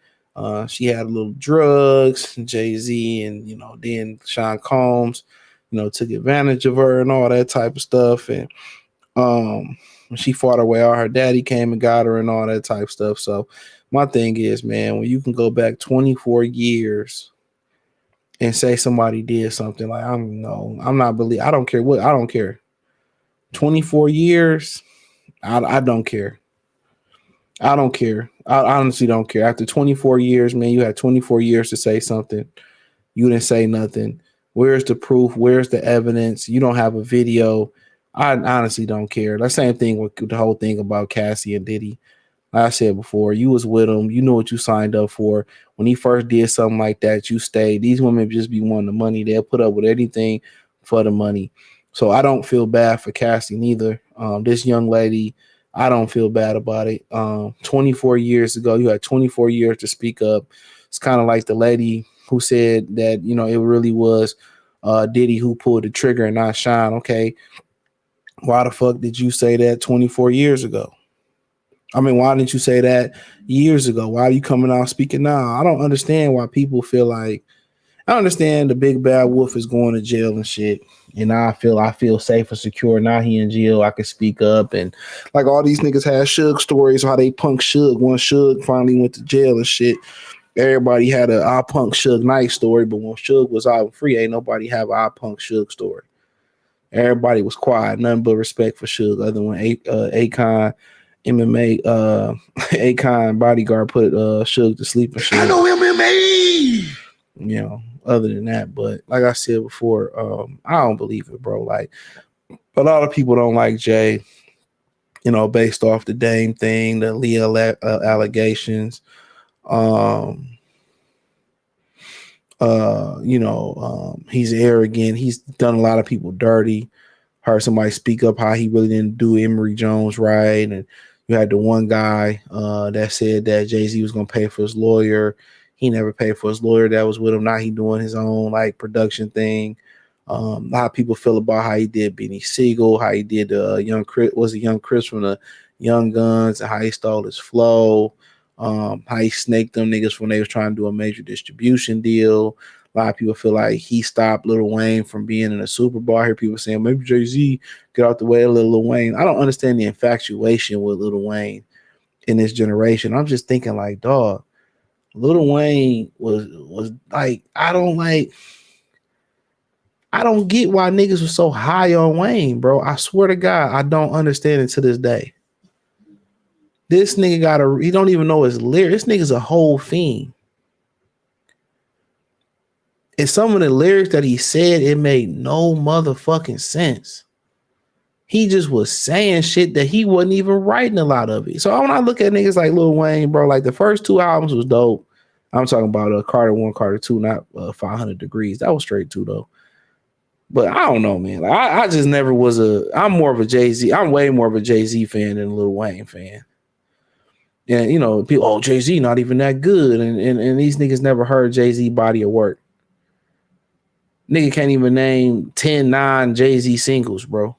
Speaker 1: She had a little drugs, Jay-Z and, then Sean Combs, took advantage of her and all that type of stuff. And When she fought her way out, her daddy came and got her and all that type stuff. So my thing is, man, when you can go back 24 years and say somebody did something, like I don't care what, I don't care. 24 years, I don't care. I don't care. I honestly don't care. After 24 years, man, you had 24 years to say something. You didn't say nothing. Where's the proof? Where's the evidence? You don't have a video. I honestly don't care. The same thing with the whole thing about Cassie and Diddy. Like I said before, you was with him. You know what you signed up for. When he first did something like that, you stayed. These women just be wanting the money. They'll put up with anything for the money. So I don't feel bad for Cassie neither. This young lady, I don't feel bad about it. 24 years ago, you had 24 years to speak up. It's kind of like the lady who said that, you know, it really was Diddy who pulled the trigger and not Sean. Okay, why the fuck did you say that 24 years ago? I mean, why didn't you say that years ago? Why are you coming out speaking now? I don't understand why people feel like, I understand the big bad wolf is going to jail and shit. And I feel safe and secure. Now he in jail. I can speak up. And like all these niggas had Suge stories, how they punk Suge. When Suge finally went to jail and shit, everybody had a I punk Suge Knight story. But when Suge was out free, ain't nobody have a I punk Suge story. Everybody was quiet. Nothing but respect for Suge. Other than Akon, MMA, Akon bodyguard put Suge to sleep and shit.
Speaker 6: I know MMA.
Speaker 1: You know, other than that, but like I said before, I don't believe it, bro. Like a lot of people don't like Jay, you know, based off the Dame thing, the Leah allegations. He's arrogant. He's done a lot of people dirty. Heard somebody speak up how he really didn't do Emory Jones right, and you had the one guy that said that Jay-Z was gonna pay for his lawyer. He never paid for his lawyer that was with him. Now he doing his own like production thing. How people feel about how he did Benny Siegel, how he did young Chris from the Young Guns, and how he stole his flow. How he snaked them niggas when they was trying to do a major distribution deal. A lot of people feel like he stopped Lil Wayne from being in a Super Bowl. I hear people saying maybe Jay-Z get out the way of Lil Wayne. I don't understand the infatuation with Lil Wayne in this generation. I'm just thinking like, dog, Lil Wayne was like, I don't get why niggas was so high on Wayne, bro. I swear to God, I don't understand it to this day. This nigga he don't even know his lyrics. This nigga's a whole fiend. And some of the lyrics that he said, it made no motherfucking sense. He just was saying shit that he wasn't even writing a lot of it. So when I look at niggas like Lil Wayne, bro, like the first two albums was dope. I'm talking about Carter 1, Carter 2, not 500 Degrees. That was straight too, though. But I don't know, man. Like, I just never was I'm more of a Jay-Z. I'm way more of a Jay-Z fan than a Lil Wayne fan. And, you know, people, Jay-Z not even that good. And these niggas never heard Jay-Z body of work. Nigga can't even name 10 non-Jay-Z singles, bro.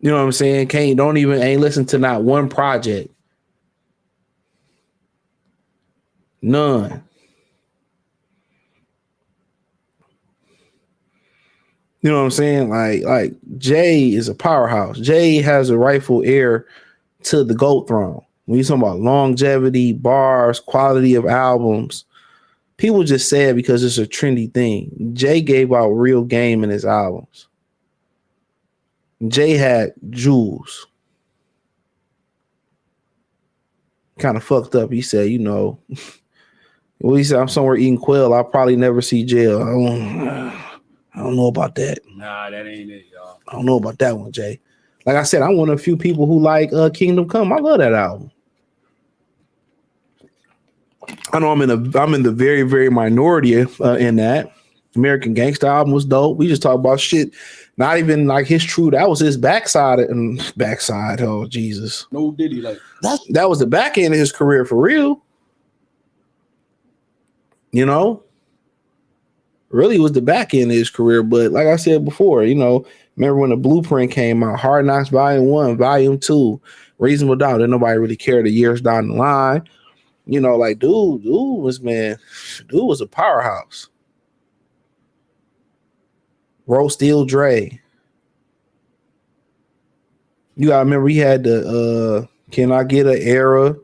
Speaker 1: You know what I'm saying? Ain't listen to not one project. None. You know what I'm saying? Like Jay is a powerhouse. Jay has a rightful heir to the GOAT throne. When you're talking about longevity, bars, quality of albums, people just say it because it's a trendy thing. Jay gave out real game in his albums. Jay had jewels. Kind of fucked up. He said, you know, well, he said, I'm somewhere eating quail. I'll probably never see jail. I don't know about that.
Speaker 4: Nah, that ain't it, y'all.
Speaker 1: I don't know about that one, Jay. Like I said, I'm one of the few people who like Kingdom Come. I love that album. I know I'm in the very, very minority in that. American Gangsta album was dope. We just talk about shit. Not even like his true. That was his backside. Oh Jesus.
Speaker 4: No Diddy like
Speaker 1: that was the back end of his career for real. You know, really was the back end of his career. But like I said before, you know, remember when the Blueprint came out, Hard Knocks Volume 1, Volume 2, Reasonable Doubt. Didn't nobody really care the years down the line. You know, like dude was a powerhouse. Wrote Still Dre. You gotta remember he had the Can I Get an Era?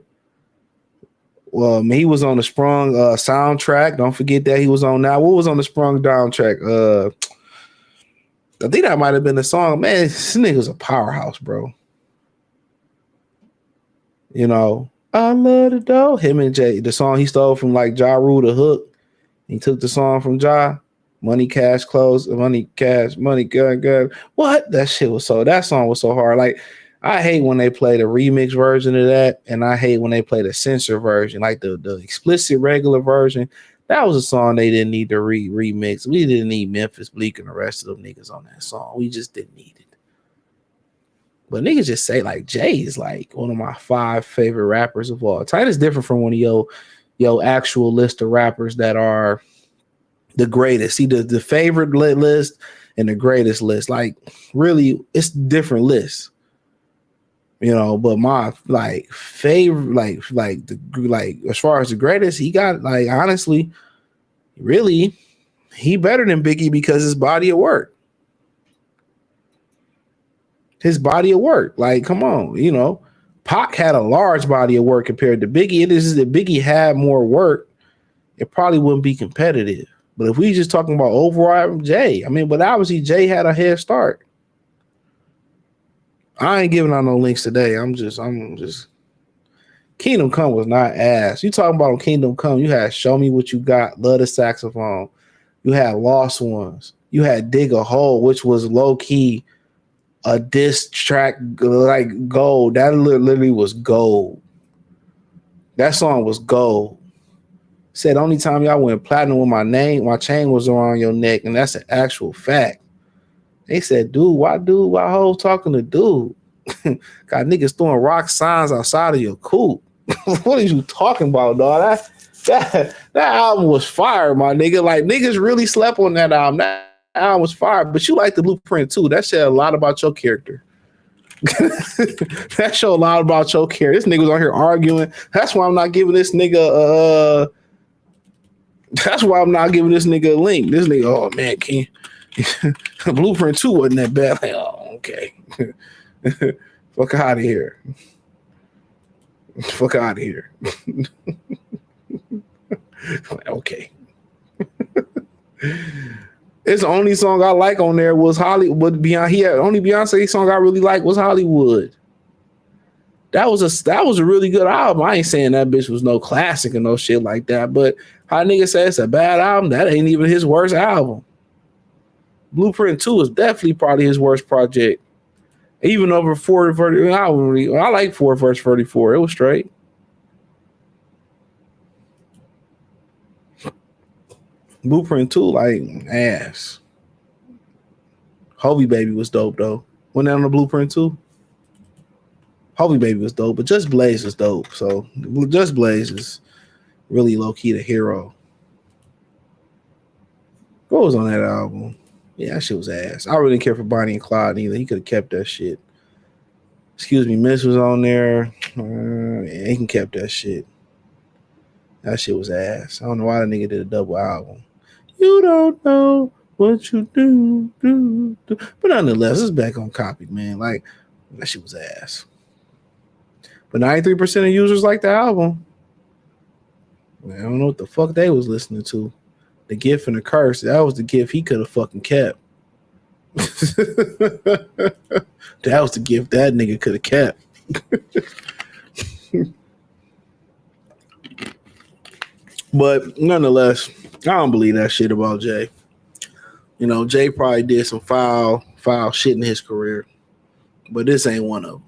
Speaker 1: Well, he was on the Sprung soundtrack. Don't forget that he was on that. What was on the Sprung soundtrack? I think that might have been the song. Man, this nigga's a powerhouse, bro. You know, I love the dough. Him and Jay, the song he stole from like Ja Rule, the hook. He took the song from Ja. Money, cash, clothes, money, cash, money, gun. What? That song was so hard. Like, I hate when they play the remix version of that, and I hate when they play the censor version, like the explicit regular version. That was a song they didn't need to remix. We didn't need Memphis Bleak and the rest of them niggas on that song. We just didn't need it. But niggas just say like Jay is like one of my 5 favorite rappers of all time. It's different from one of your actual list of rappers that are the greatest. See, the favorite list and the greatest list, like really, it's different lists. You know, but my like favorite, like as far as the greatest, he got like honestly, really, he better than Biggie because his body of work. His body of work, like, come on, you know, Pac had a large body of work compared to Biggie. It is that Biggie had more work, it probably wouldn't be competitive. But if we just talking about overall Jay, I mean, but obviously Jay had a head start. I ain't giving out no links today. I'm just Kingdom Come was not ass. You talking about Kingdom Come, you had Show Me What You Got, Love the Saxophone. You had Lost Ones. You had Dig a Hole, which was low key a diss track like gold. That literally was gold. That song was gold. Said only time y'all went platinum with my chain was around your neck, and that's an actual fact. They said, why hoes talking to dude? Got niggas throwing rock signs outside of your coupe. What are you talking about, dog? That album was fire, my nigga. Like, niggas really slept on that album. That album was fire. But you like the Blueprint too. That said a lot about your character. That showed a lot about your character. This nigga was on here arguing. That's why I'm not giving this nigga a link. This nigga, oh man, King. Blueprint 2 wasn't that bad. Like, oh, okay. Fuck out of here. Fuck out of here. Okay. It's the only song I like on there was Hollywood. Only Beyonce song I really like was Hollywood. That was a really good album. I ain't saying that bitch was no classic and no shit like that, but how nigga say it's a bad album, that ain't even his worst album. Blueprint 2 is definitely probably his worst project. Even over 4 verse, I like 4 verse 34. It was straight. Blueprint 2, like ass. Hovey Baby was dope though. Went down on the Blueprint 2. Hovey Baby was dope, but Just Blaze was dope. So Just Blaze is really low key the hero. What was on that album? Yeah, that shit was ass. I really didn't care for Bonnie and Clyde either. He could have kept that shit. Excuse Me, Miss was on there. Yeah, he can kept that shit. That shit was ass. I don't know why the nigga did a double album. You don't know what you do. But nonetheless, it's back on copy, man. Like, that shit was ass. But 93% of users like the album. Man, I don't know what the fuck they was listening to. The gift and the curse. That was the gift he could have fucking kept. That was the gift that nigga could have kept. But nonetheless, I don't believe that shit about Jay. You know, Jay probably did some foul shit in his career, but this ain't one of them.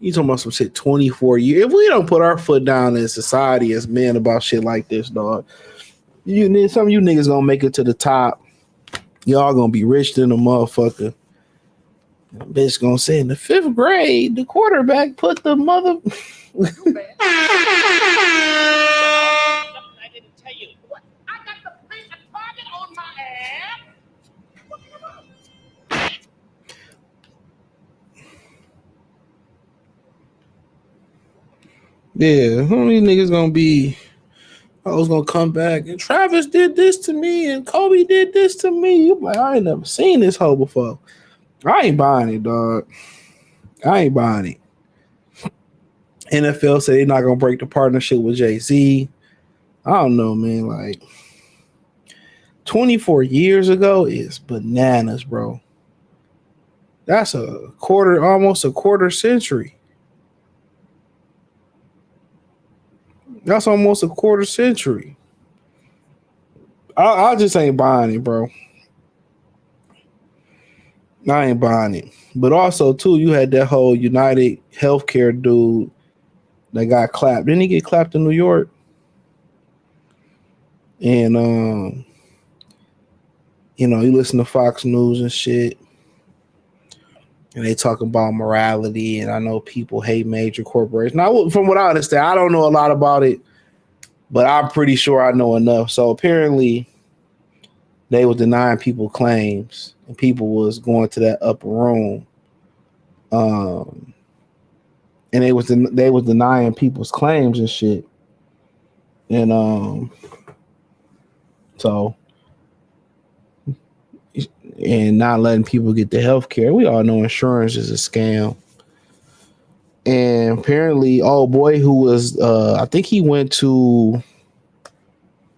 Speaker 1: You talking about some shit 24 years. If we don't put our foot down in society as men about shit like this, dog, some of you niggas gonna make it to the top. Y'all gonna be rich than a motherfucker. Bitch gonna say in the 5th grade, the quarterback put the mother.
Speaker 6: I didn't tell you. What? I got the print a target on my ass.
Speaker 1: Yeah, who these niggas gonna be I was gonna come back and Travis did this to me and Kobe did this to me. You like, I ain't never seen this hoe before. I ain't buying it, dog. I ain't buying it. NFL said they're not gonna break the partnership with Jay-Z. I don't know, man. Like 24 years ago is bananas, bro. That's almost a quarter century. That's almost a quarter century. I just ain't buying it, bro. I ain't buying it. But also, too, you had that whole UnitedHealthcare dude that got clapped. Didn't he get clapped in New York? And, you listen to Fox News and shit. And they talk about morality. And I know people hate major corporations. Now, from what I understand, I don't know a lot about it. But I'm pretty sure I know enough. So apparently they was denying people claims and people was going to that upper room. And they was denying people's claims and shit. And and not letting people get the health care. We all know insurance is a scam. And apparently, old boy who was I think he went to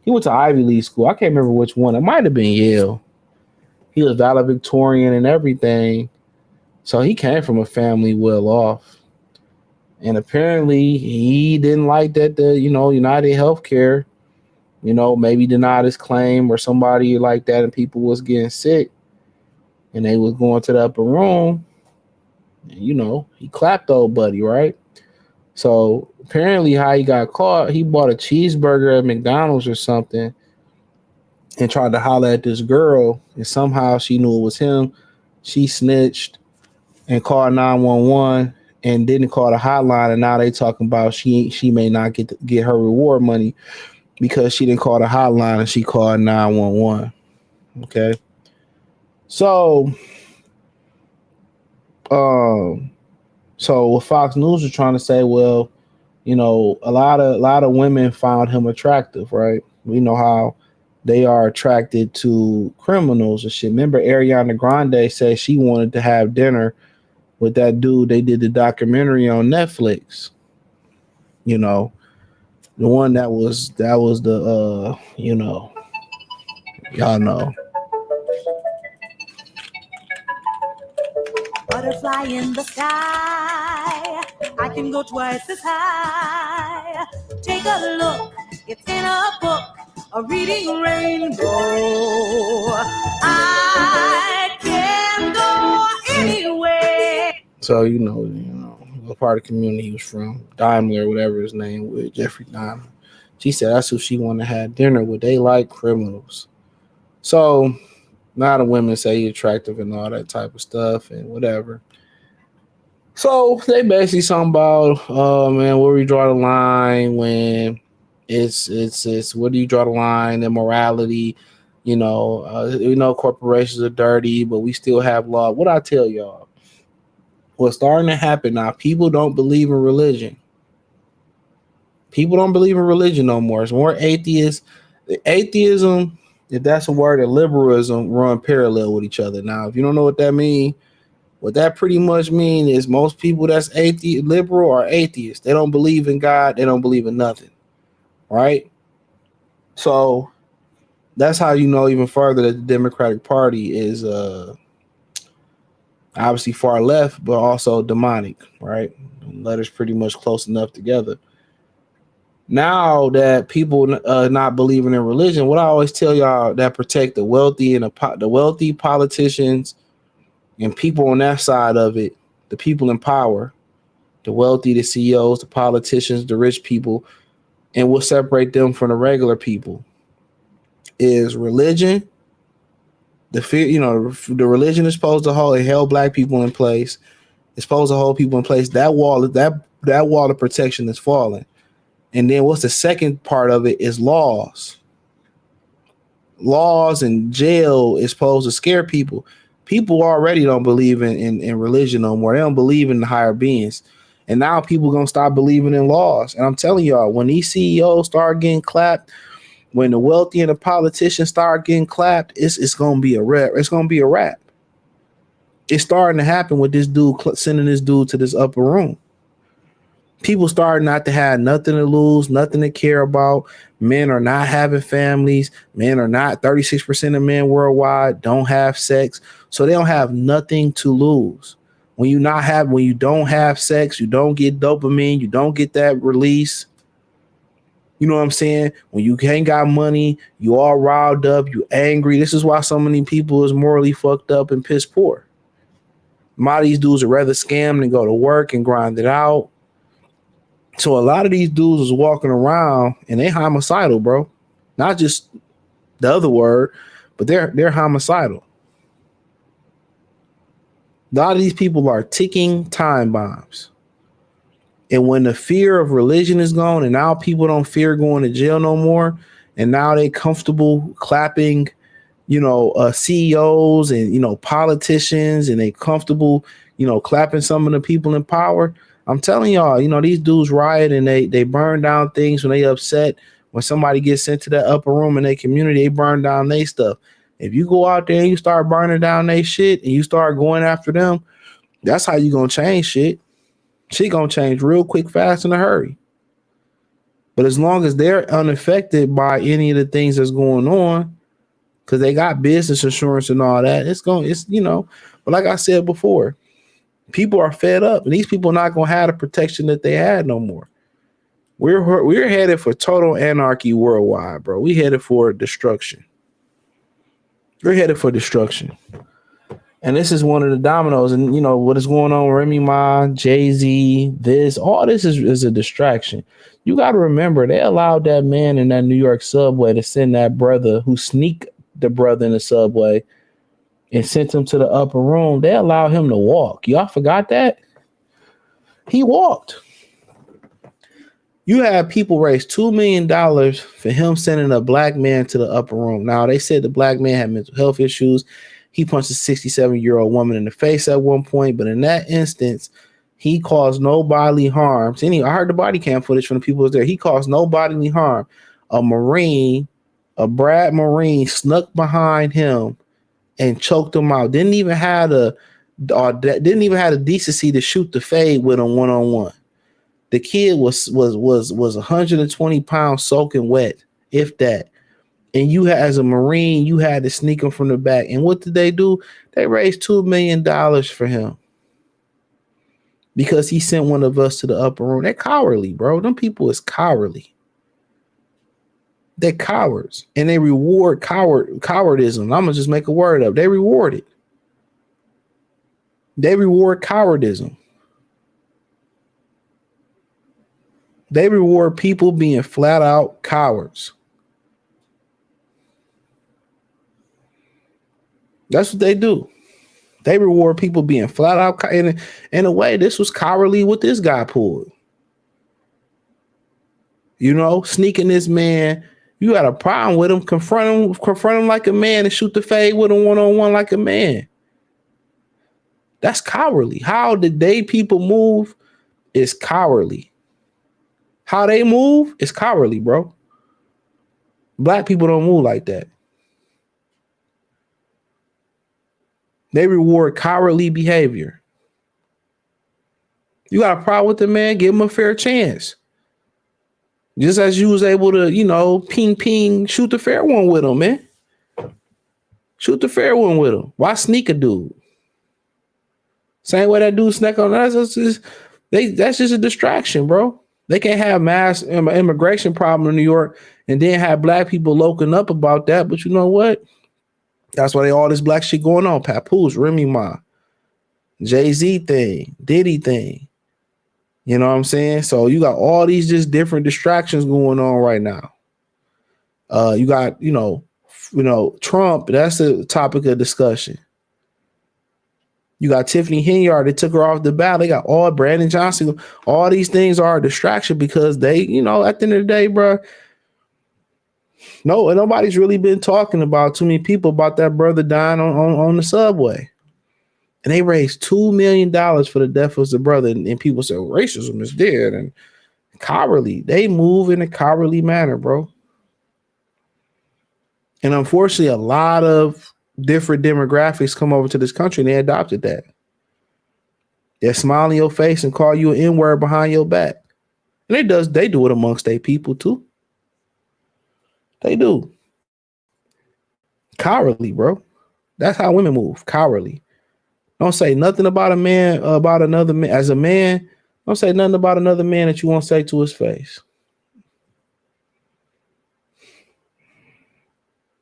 Speaker 1: Ivy League school. I can't remember which one. It might have been Yale. He was valedictorian and everything. So he came from a family well off. And apparently he didn't like that the, UnitedHealthcare, maybe denied his claim or somebody like that and people was getting sick and they was going to the upper room. And, he clapped old buddy, right? So apparently how he got caught, he bought a cheeseburger at McDonald's or something and tried to holler at this girl. And somehow she knew it was him. She snitched and called 911 and didn't call the hotline. And now they talking about she may not get her reward money because she didn't call the hotline and she called 911. Okay. So what Fox News was trying to say, well, a lot of women found him attractive, right? We know how they are attracted to criminals and shit. Remember, Ariana Grande said she wanted to have dinner with that dude. They did the documentary on Netflix. The one that was the y'all know.
Speaker 3: Butterfly in the sky, I can go twice as high. Take a look, it's in a book, a reading rainbow. I can go anywhere.
Speaker 1: So what part of the community he was from, Daimler or whatever his name was, Jeffrey Daimler. She said that's who she wanted to have dinner with. They like criminals. So now the women say he's attractive and all that type of stuff and whatever. So they basically something about, man, where we draw the line when it's where do you draw the line? Immorality, corporations are dirty, but we still have law. What I tell y'all, what's starting to happen now, people don't believe in religion. People don't believe in religion no more. It's more atheists. Atheism, if that's a word, and liberalism run parallel with each other. Now, if you don't know what that means, what that pretty much means is most people that's liberal are atheists. They don't believe in God. They don't believe in nothing. Right? So that's how you know even further that the Democratic Party is obviously far left, but also demonic. Right? Letters pretty much close enough together. Now that people not believing in religion, what I always tell y'all that protect the wealthy and the wealthy politicians and people on that side of it, the people in power, the wealthy, the CEOs, the politicians, the rich people, and what separate them from the regular people is religion. The fear, the religion is supposed to hold black people in place. It's supposed to hold people in place. That wall of protection is falling. And then what's the second part of it is laws. Laws and jail is supposed to scare people. People already don't believe in religion no more. They don't believe in the higher beings. And now people gonna stop believing in laws. And I'm telling y'all, when these CEOs start getting clapped, when the wealthy and the politicians start getting clapped, it's gonna be a wrap. It's gonna be a wrap. It's starting to happen with this dude sending this dude to this upper room. People starting not to have nothing to lose, nothing to care about. Men are not having families. Men are not 36% of men worldwide don't have sex, so they don't have nothing to lose. When you don't have sex, you don't get dopamine, you don't get that release. You know what I'm saying? When you ain't got money, you all riled up, you angry. This is why so many people is morally fucked up and piss poor. A lot of these dudes would rather scam than go to work and grind it out. So a lot of these dudes is walking around and they homicidal, bro. Not just the other word, but they're homicidal. A lot of these people are ticking time bombs. And when the fear of religion is gone and now people don't fear going to jail no more, and now they comfortable clapping, CEOs and, politicians, and they comfortable, clapping some of the people in power. I'm telling y'all, these dudes riot and they burn down things when they upset. When somebody gets sent to that upper room in their community, they burn down their stuff. If you go out there and you start burning down their shit and you start going after them, that's how you gonna change shit. Shit gonna change real quick, fast, in a hurry. But as long as they're unaffected by any of the things that's going on, because they got business insurance and all that, but like I said before, people are fed up, and these people are not gonna have the protection that they had no more. We're headed for total anarchy worldwide, bro. We headed for destruction. We're headed for destruction. And this is one of the dominoes. And what is going on with Remy Ma, Jay-Z, all this is a distraction. You got to remember, they allowed that man in that New York subway to send that brother who sneaked the brother in the subway and sent him to the upper room. They allowed him to walk. Y'all forgot that? He walked. You had people raise $2 million for him sending a black man to the upper room. Now, they said the black man had mental health issues. He punched a 67-year-old woman in the face at one point, but in that instance, he caused no bodily harm. I heard the body cam footage from the people who was there. He caused no bodily harm. A Brad Marine snuck behind him and choked him out. Didn't even have the decency to shoot the fade with him one-on-one. The kid was 120 pounds soaking wet, if that. And you had, as a Marine, you had to sneak him from the back. And what did they do? They raised $2 million for him because he sent one of us to the upper room. They're cowardly, bro. Them people is cowardly. They're cowards, and they reward cowardism. I'm gonna just make a word up. They reward it. They reward cowardism. They reward people being flat out cowards. That's what they do. They reward people being flat out. In a way, this was cowardly what this guy pulled. Sneaking this man. You got a problem with him. Confront him like a man and shoot the fade with him one-on-one like a man. That's cowardly. How did people move is cowardly. How they move is cowardly, bro. Black people don't move like that. They reward cowardly behavior. You got a problem with the man, give him a fair chance. Just as you was able to, ping, shoot the fair one with him, man. Shoot the fair one with him. Why sneak a dude? Same way that dude snuck on us. That's just a distraction, bro. They can't have mass immigration problem in New York and then have black people loking up about that. But you know what? That's why all this black shit going on. Papoose, Remy Ma, Jay-Z thing, Diddy thing. You know what I'm saying? So you got all these just different distractions going on right now. You got, Trump. That's a topic of discussion. You got Tiffany Henyard. They took her off the ballot. They got all Brandon Johnson. All these things are a distraction because they, at the end of the day, bro. No, nobody's really been talking about too many people about that brother dying on the subway. And they raised $2 million for the death of his brother. And people say, well, racism is dead. And cowardly. They move in a cowardly manner, bro. And unfortunately, a lot of different demographics come over to this country and they adopted that. They smile in your face and call you an N-word behind your back. And they do it amongst their people too. They do. Cowardly, bro. That's how women move. Cowardly. Don't say nothing about a man, about another man. As a man, don't say nothing about another man that you won't say to his face.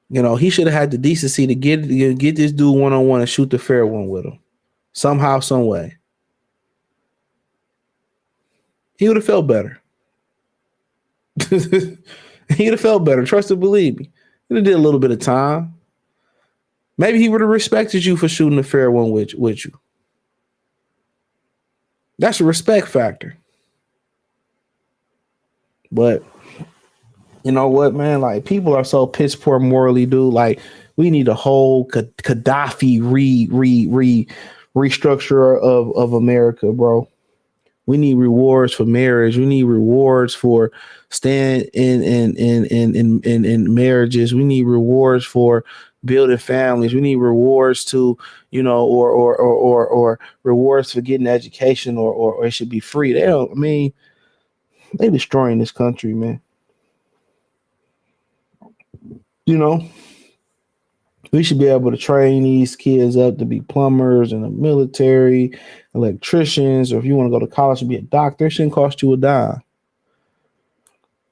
Speaker 1: You know, he should have had the decency to get this dude one-on-one and shoot the fair one with him. Somehow, some way. He would have felt better. He'd have felt better. Trust and believe me. He'd have did a little bit of time. Maybe he would have respected you for shooting the fair one with you. That's a respect factor. But you know what, man? Like, people are so piss poor morally, dude. Like, we need a whole Gaddafi restructure of America, bro. We need rewards for marriage. We need rewards for staying in marriages. We need rewards for building families. We need rewards to, you know, or rewards for getting education, or it should be free. They destroying this country, man. You know, we should be able to train these kids up to be plumbers in the military, electricians, or if you want to go to college and be a doctor, it shouldn't cost you a dime.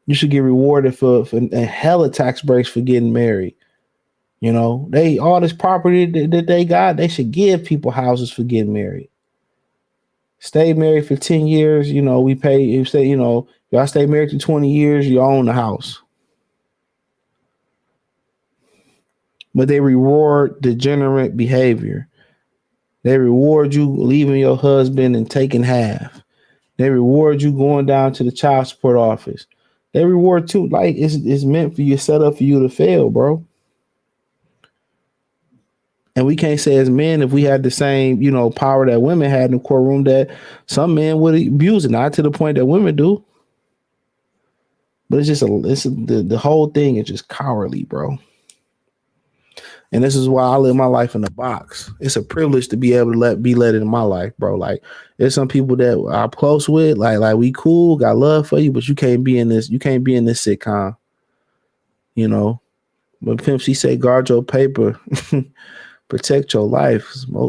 Speaker 1: You should get rewarded for hella tax breaks for getting married. You know, all this property that they got, they should give people houses for getting married. Stay married for 10 years, you know, we pay, you say, you know, y'all stay married for 20 years, you own the house. But they reward degenerate behavior. They reward you leaving your husband and taking half. They reward you going down to the child support office. They reward too, like it's meant for you, set up for you to fail, bro. And we can't say as men, if we had the same, you know, power that women had in the courtroom, that some men would abuse it, not to the point that women do. But it's just the whole thing is just cowardly, bro. And this is why I live my life in the box. It's a privilege to be able to be let into my life, bro. Like, there's some people that I'm close with, like we cool, got love for you, but you can't be in this sitcom. You know. But Pimp C say, guard your paper, protect your life.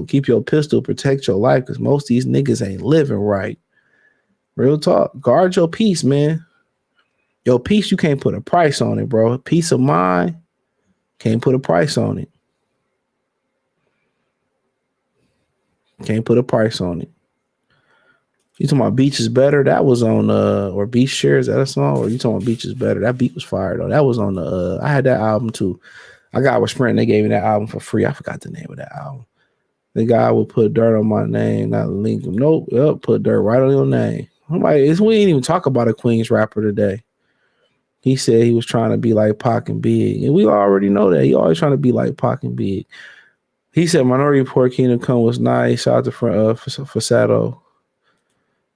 Speaker 1: Keep your pistol, protect your life, because most of these niggas ain't living right. Real talk. Guard your peace, man. Your peace, you can't put a price on it, bro. Peace of mind, can't put a price on it. Can't put a price on it. You talking about Beach is Better? That was on or Beach Share, is that a song? Or you talking about Beach is Better? That beat was fire though. That was on the I had that album too. I got with Sprint, they gave me that album for free. I forgot the name of that album. The guy would put dirt on my name, not link him. Nope, put dirt right on your name. I'm like, we ain't even talk about a Queens rapper today. He said he was trying to be like Pac and Big. And we already know that. He always trying to be like Pac and Big. He said Minority Report Kingdom Come was nice. Shout out to Fasado.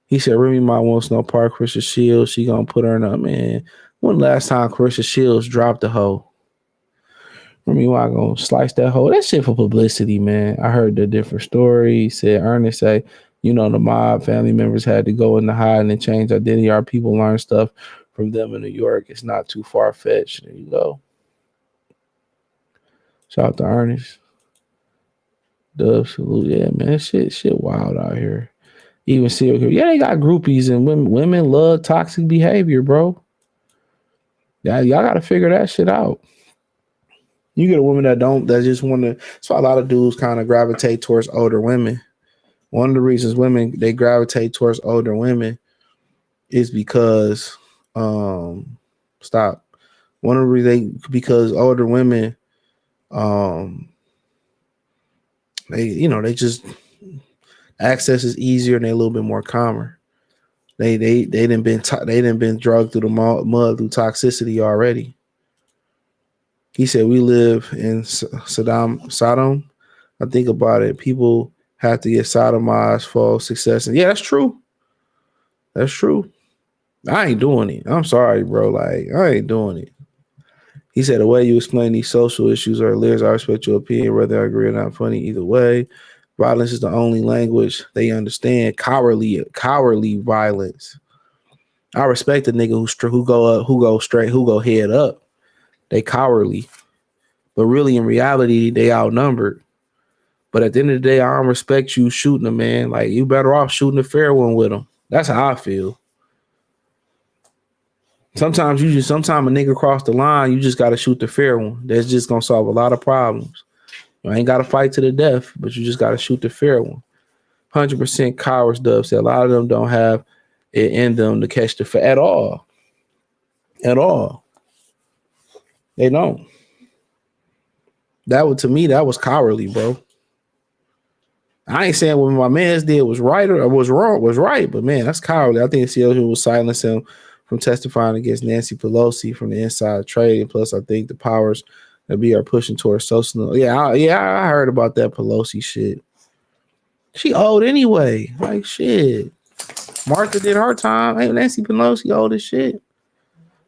Speaker 1: He said Remy Ma wants no part of Carissa Shields. She gonna put her in a, man. When last time Carissa Shields dropped the hoe? Remy Ma gonna slice that hoe. That shit for publicity, man. I heard the different story. He said Ernest say, you know, the mob family members had to go in the hide and change identity. Our people learn stuff from them in New York. It's not too far-fetched. There you go. Shout out to Ernest. Dub salute. Yeah, man. Shit wild out here. Even serial killer. Yeah, they got groupies, and women love toxic behavior, bro. Yeah, y'all got to figure that shit out. You get a woman that just want to. That's why a lot of dudes kind of gravitate towards older women. One of the reasons they gravitate towards older women is because one of the reasons because older women they just access is easier and they're a little bit more calmer. They didn't been drugged through the mud through toxicity already. He said we live in Sodom. I think about it. People have to get sodomized for success. And yeah, that's true. That's true. I ain't doing it. I'm sorry, bro. Like, I ain't doing it. He said, the way you explain these social issues or lyrics, I respect your opinion, whether I agree or not. Funny either way. Violence is the only language they understand. Cowardly violence. I respect the nigga who go straight, who go head up. They cowardly. But really, in reality, they outnumbered. But at the end of the day, I don't respect you shooting a man. Like, you better off shooting a fair one with him. That's how I feel. Sometimes a nigga cross the line, you just got to shoot the fair one. That's just going to solve a lot of problems. You ain't got to fight to the death, but you just got to shoot the fair one. 100% cowards, Dub said. A lot of them don't have it in them to catch the fair at all. At all. They don't. To me, that was cowardly, bro. I ain't saying what my man's did was right or was wrong, was right, but man, that's cowardly. I think the CLU will silence him from testifying against Nancy Pelosi from the inside trade. And plus, I think the powers that be are pushing towards social. I heard about that Pelosi shit. She old anyway. Like, shit. Martha did her time. Ain't Nancy Pelosi old as shit?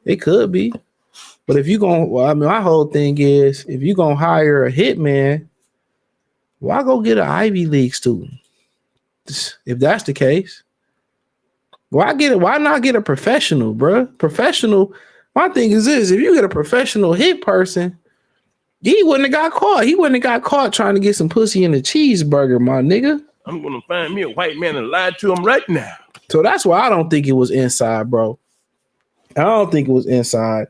Speaker 1: It could be. But if you my whole thing is, if you gonna hire a hitman, why go get an Ivy League student? If that's the case, why not get a professional, bro? Professional. My thing is this: if you get a professional hit person, he wouldn't have got caught. He wouldn't have got caught trying to get some pussy in a cheeseburger, my nigga.
Speaker 8: I'm gonna find me a white man and lie to him right now.
Speaker 1: So that's why I don't think it was inside, bro. I don't think it was inside.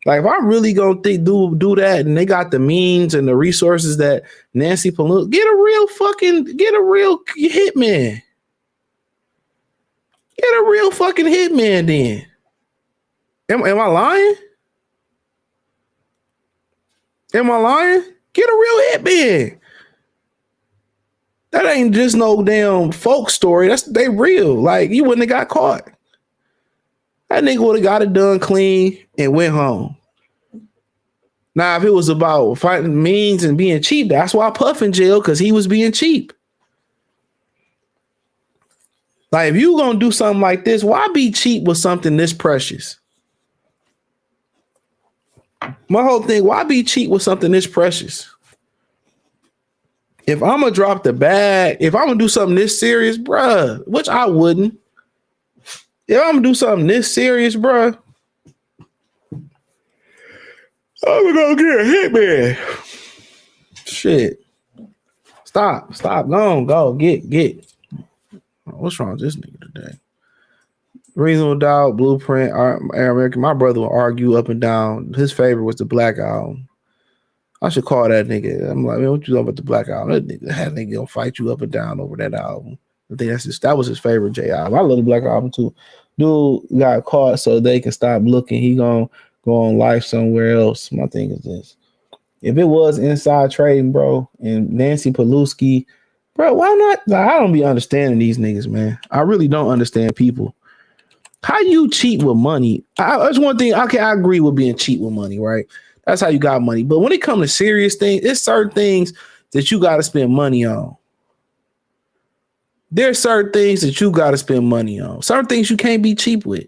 Speaker 1: Like, if I'm really gonna do that, and they got the means and the resources that Nancy Pelosi, get a real hitman. Get a real fucking hitman then. Am I lying? Am I lying? Get a real hitman. That ain't just no damn folk story. They real. Like, you wouldn't have got caught. That nigga would have got it done clean and went home. Now, if it was about fighting means and being cheap, that's why Puff in jail, because he was being cheap. Like, if you gonna do something like this, why be cheap with something this precious? My whole thing, why be cheap with something this precious? If I'm gonna drop the bag, if I'm gonna do something this serious, bruh, which I wouldn't. If I'm gonna do something this serious, bruh, I'm gonna get a hitman. Shit. Stop. Go. Get. What's wrong with this nigga today? Reasonable Doubt, Blueprint, American. My brother will argue up and down. His favorite was the Black Album. I should call that nigga. I'm like, man, what you know about the Black Album? That nigga gonna fight you up and down over that album. I think that was his favorite J album. I love the Black Album too. Dude got caught so they can stop looking. He gonna go on life somewhere else. My thing is this. If it was inside trading, bro, and Nancy Pelosi, bro, why not? I don't be understanding these niggas, man. I really don't understand people. How you cheat with money? That's one thing. Okay, I agree with being cheap with money, right? That's how you got money. But when it comes to serious things, there's certain things that you got to spend money on. There's certain things that you got to spend money on. Certain things you can't be cheap with.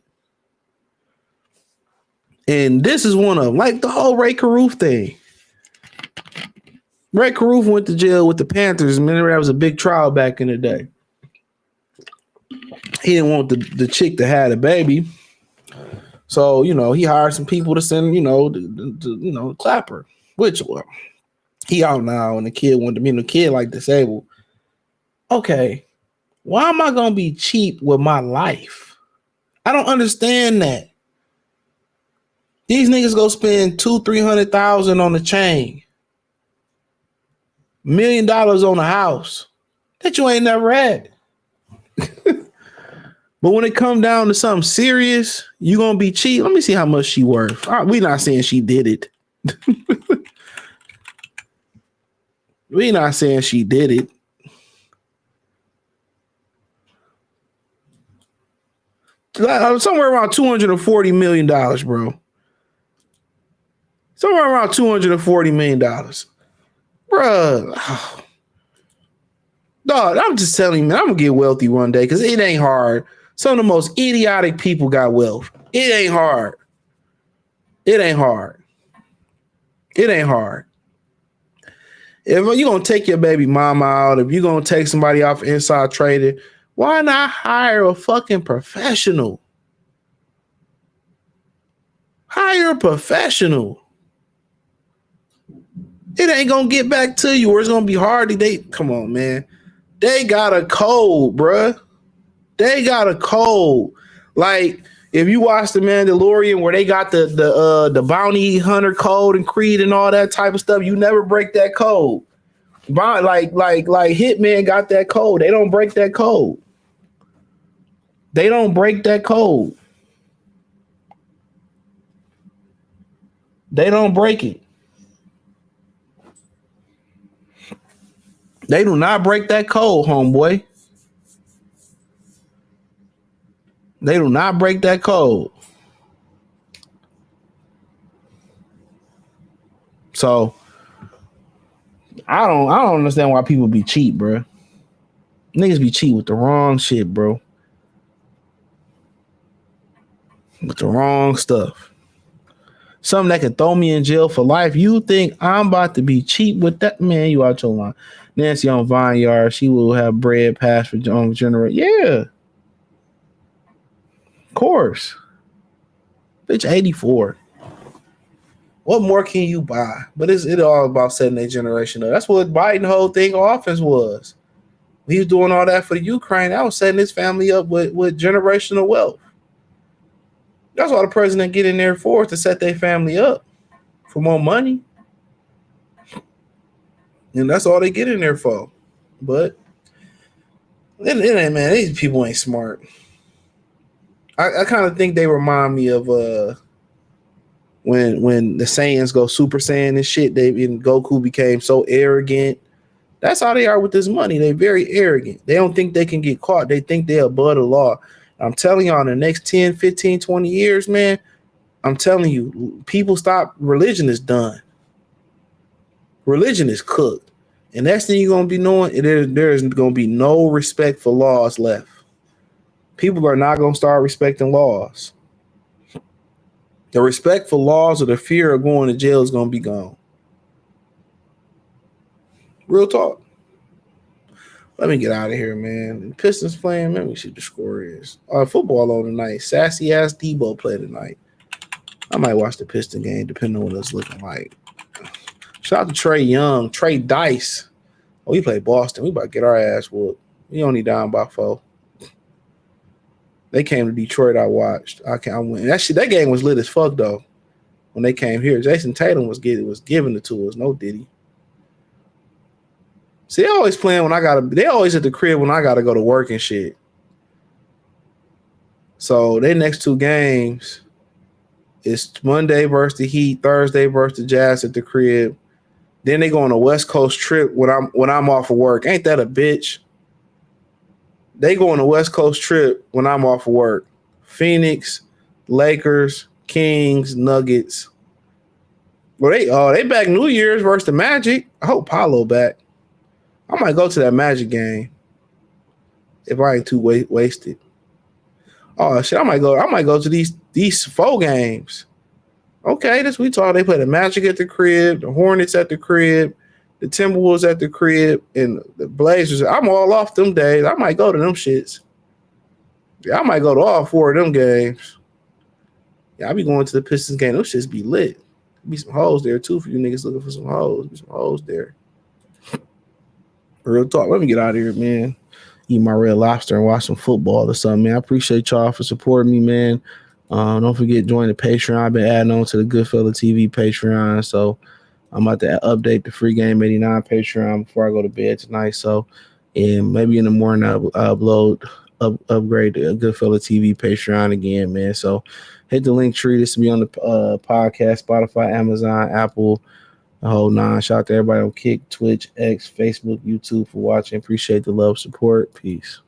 Speaker 1: And this is one of them, like the whole Ray Caruth thing. Ray Caruth went to jail with the Panthers. Remember, that was a big trial back in the day. He didn't want the chick to have a baby. So, he hired some people to send, to clap her. Which, well, he out now, and the kid wanted to be the kid like disabled. Okay, why am I going to be cheap with my life? I don't understand that. These niggas go spend $200,000-$300,000 on the chain. $1 million on a house that you ain't never had. But when it come down to something serious, you gonna be cheap. Let me see how much she worth. We not saying she did it. We not saying she did it. Somewhere around $240 million, bro. Somewhere around $240 million. Bruh. Dog, No, I'm just telling you, man, I'm gonna get wealthy one day because it ain't hard. Some of the most idiotic people got wealth. It ain't hard. It ain't hard. It ain't hard. If you're gonna take your baby mama out, if you're gonna take somebody off inside trading, why not hire a fucking professional? Hire a professional. It ain't gonna get back to you, or it's gonna be hard to come on, man. They got a code, bruh. They got a code. Like if you watch The Mandalorian, where they got the bounty hunter code and creed and all that type of stuff, you never break that code. Like Hitman got that code. They don't break that code. They don't break that code. They don't break it. They do not break that code, homeboy. They do not break that code. So I don't understand why people be cheap, bro. Niggas be cheap with the wrong shit, bro. With the wrong stuff. Something that can throw me in jail for life. You think I'm about to be cheap with that? Man, you out your line. Nancy on Vineyard, she will have bread passed for general. Yeah. Of course. Bitch, 84. What more can you buy? But it's all about setting a generation up. That's what Biden whole thing offense was. He was doing all that for the Ukraine. That was setting his family up with generational wealth. That's why the president get in there for, to set their family up for more money. And that's all they get in there for. But it ain't, man, these people ain't smart. I kind of think they remind me of when the Saiyans go Super Saiyan and shit. Goku became so arrogant. That's how they are with this money. They're very arrogant. They don't think they can get caught. They think they're above the law. I'm telling y'all, in the next 10, 15, 20 years, man, I'm telling you, people stop. Religion is done. Religion is cooked. And next thing you're going to be knowing, there is going to be no respect for laws left. People are not going to start respecting laws. The respect for laws or the fear of going to jail is going to be gone. Real talk. Let me get out of here, man. The Pistons playing. Let me see what the score is. Football on tonight. Sassy ass Debo play tonight. I might watch the Piston game, depending on what it's looking like. Shout out to Trey Young, Trey Dice. Oh, we play Boston. We about to get our ass whooped. We only down by 4. They came to Detroit. I watched. I went. That game was lit as fuck though. When they came here, Jason Tatum was giving it to us. No Diddy. See, they always playing when they always at the crib when I gotta go to work and shit. So their next 2 games is Monday versus the Heat, Thursday versus the Jazz at the crib. Then they go on a West Coast trip when I'm off of work. Ain't that a bitch? They go on a West Coast trip when I'm off of work. Phoenix, Lakers, Kings, Nuggets. Well, they back New Year's versus the Magic. I hope Paolo back. I might go to that Magic game if I ain't too wasted. Oh shit, I might go to these 4 games. Okay, this we talk. They play the Magic at the crib, the Hornets at the crib, the Timberwolves at the crib, and the Blazers. I'm all off them days. I might go to them shits. Yeah, I might go to all 4 of them games. Yeah, I be going to the Pistons game. Those shits be lit. Be some hoes there too for you niggas looking for some hoes. Be some hoes there. Real talk. Let me get out of here, man. Eat my Red Lobster and watch some football or something, man. I appreciate y'all for supporting me, man. Don't forget, join the Patreon. I've been adding on to the Goodfella TV Patreon, so I'm about to update the Free Game 89 Patreon before I go to bed tonight. So, and maybe in the morning I'll upgrade the Goodfella TV Patreon again, man. So, hit the link tree. This will be on the podcast, Spotify, Amazon, Apple, the whole 9. Shout out to everybody on Kick, Twitch, X, Facebook, YouTube for watching. Appreciate the love, support. Peace.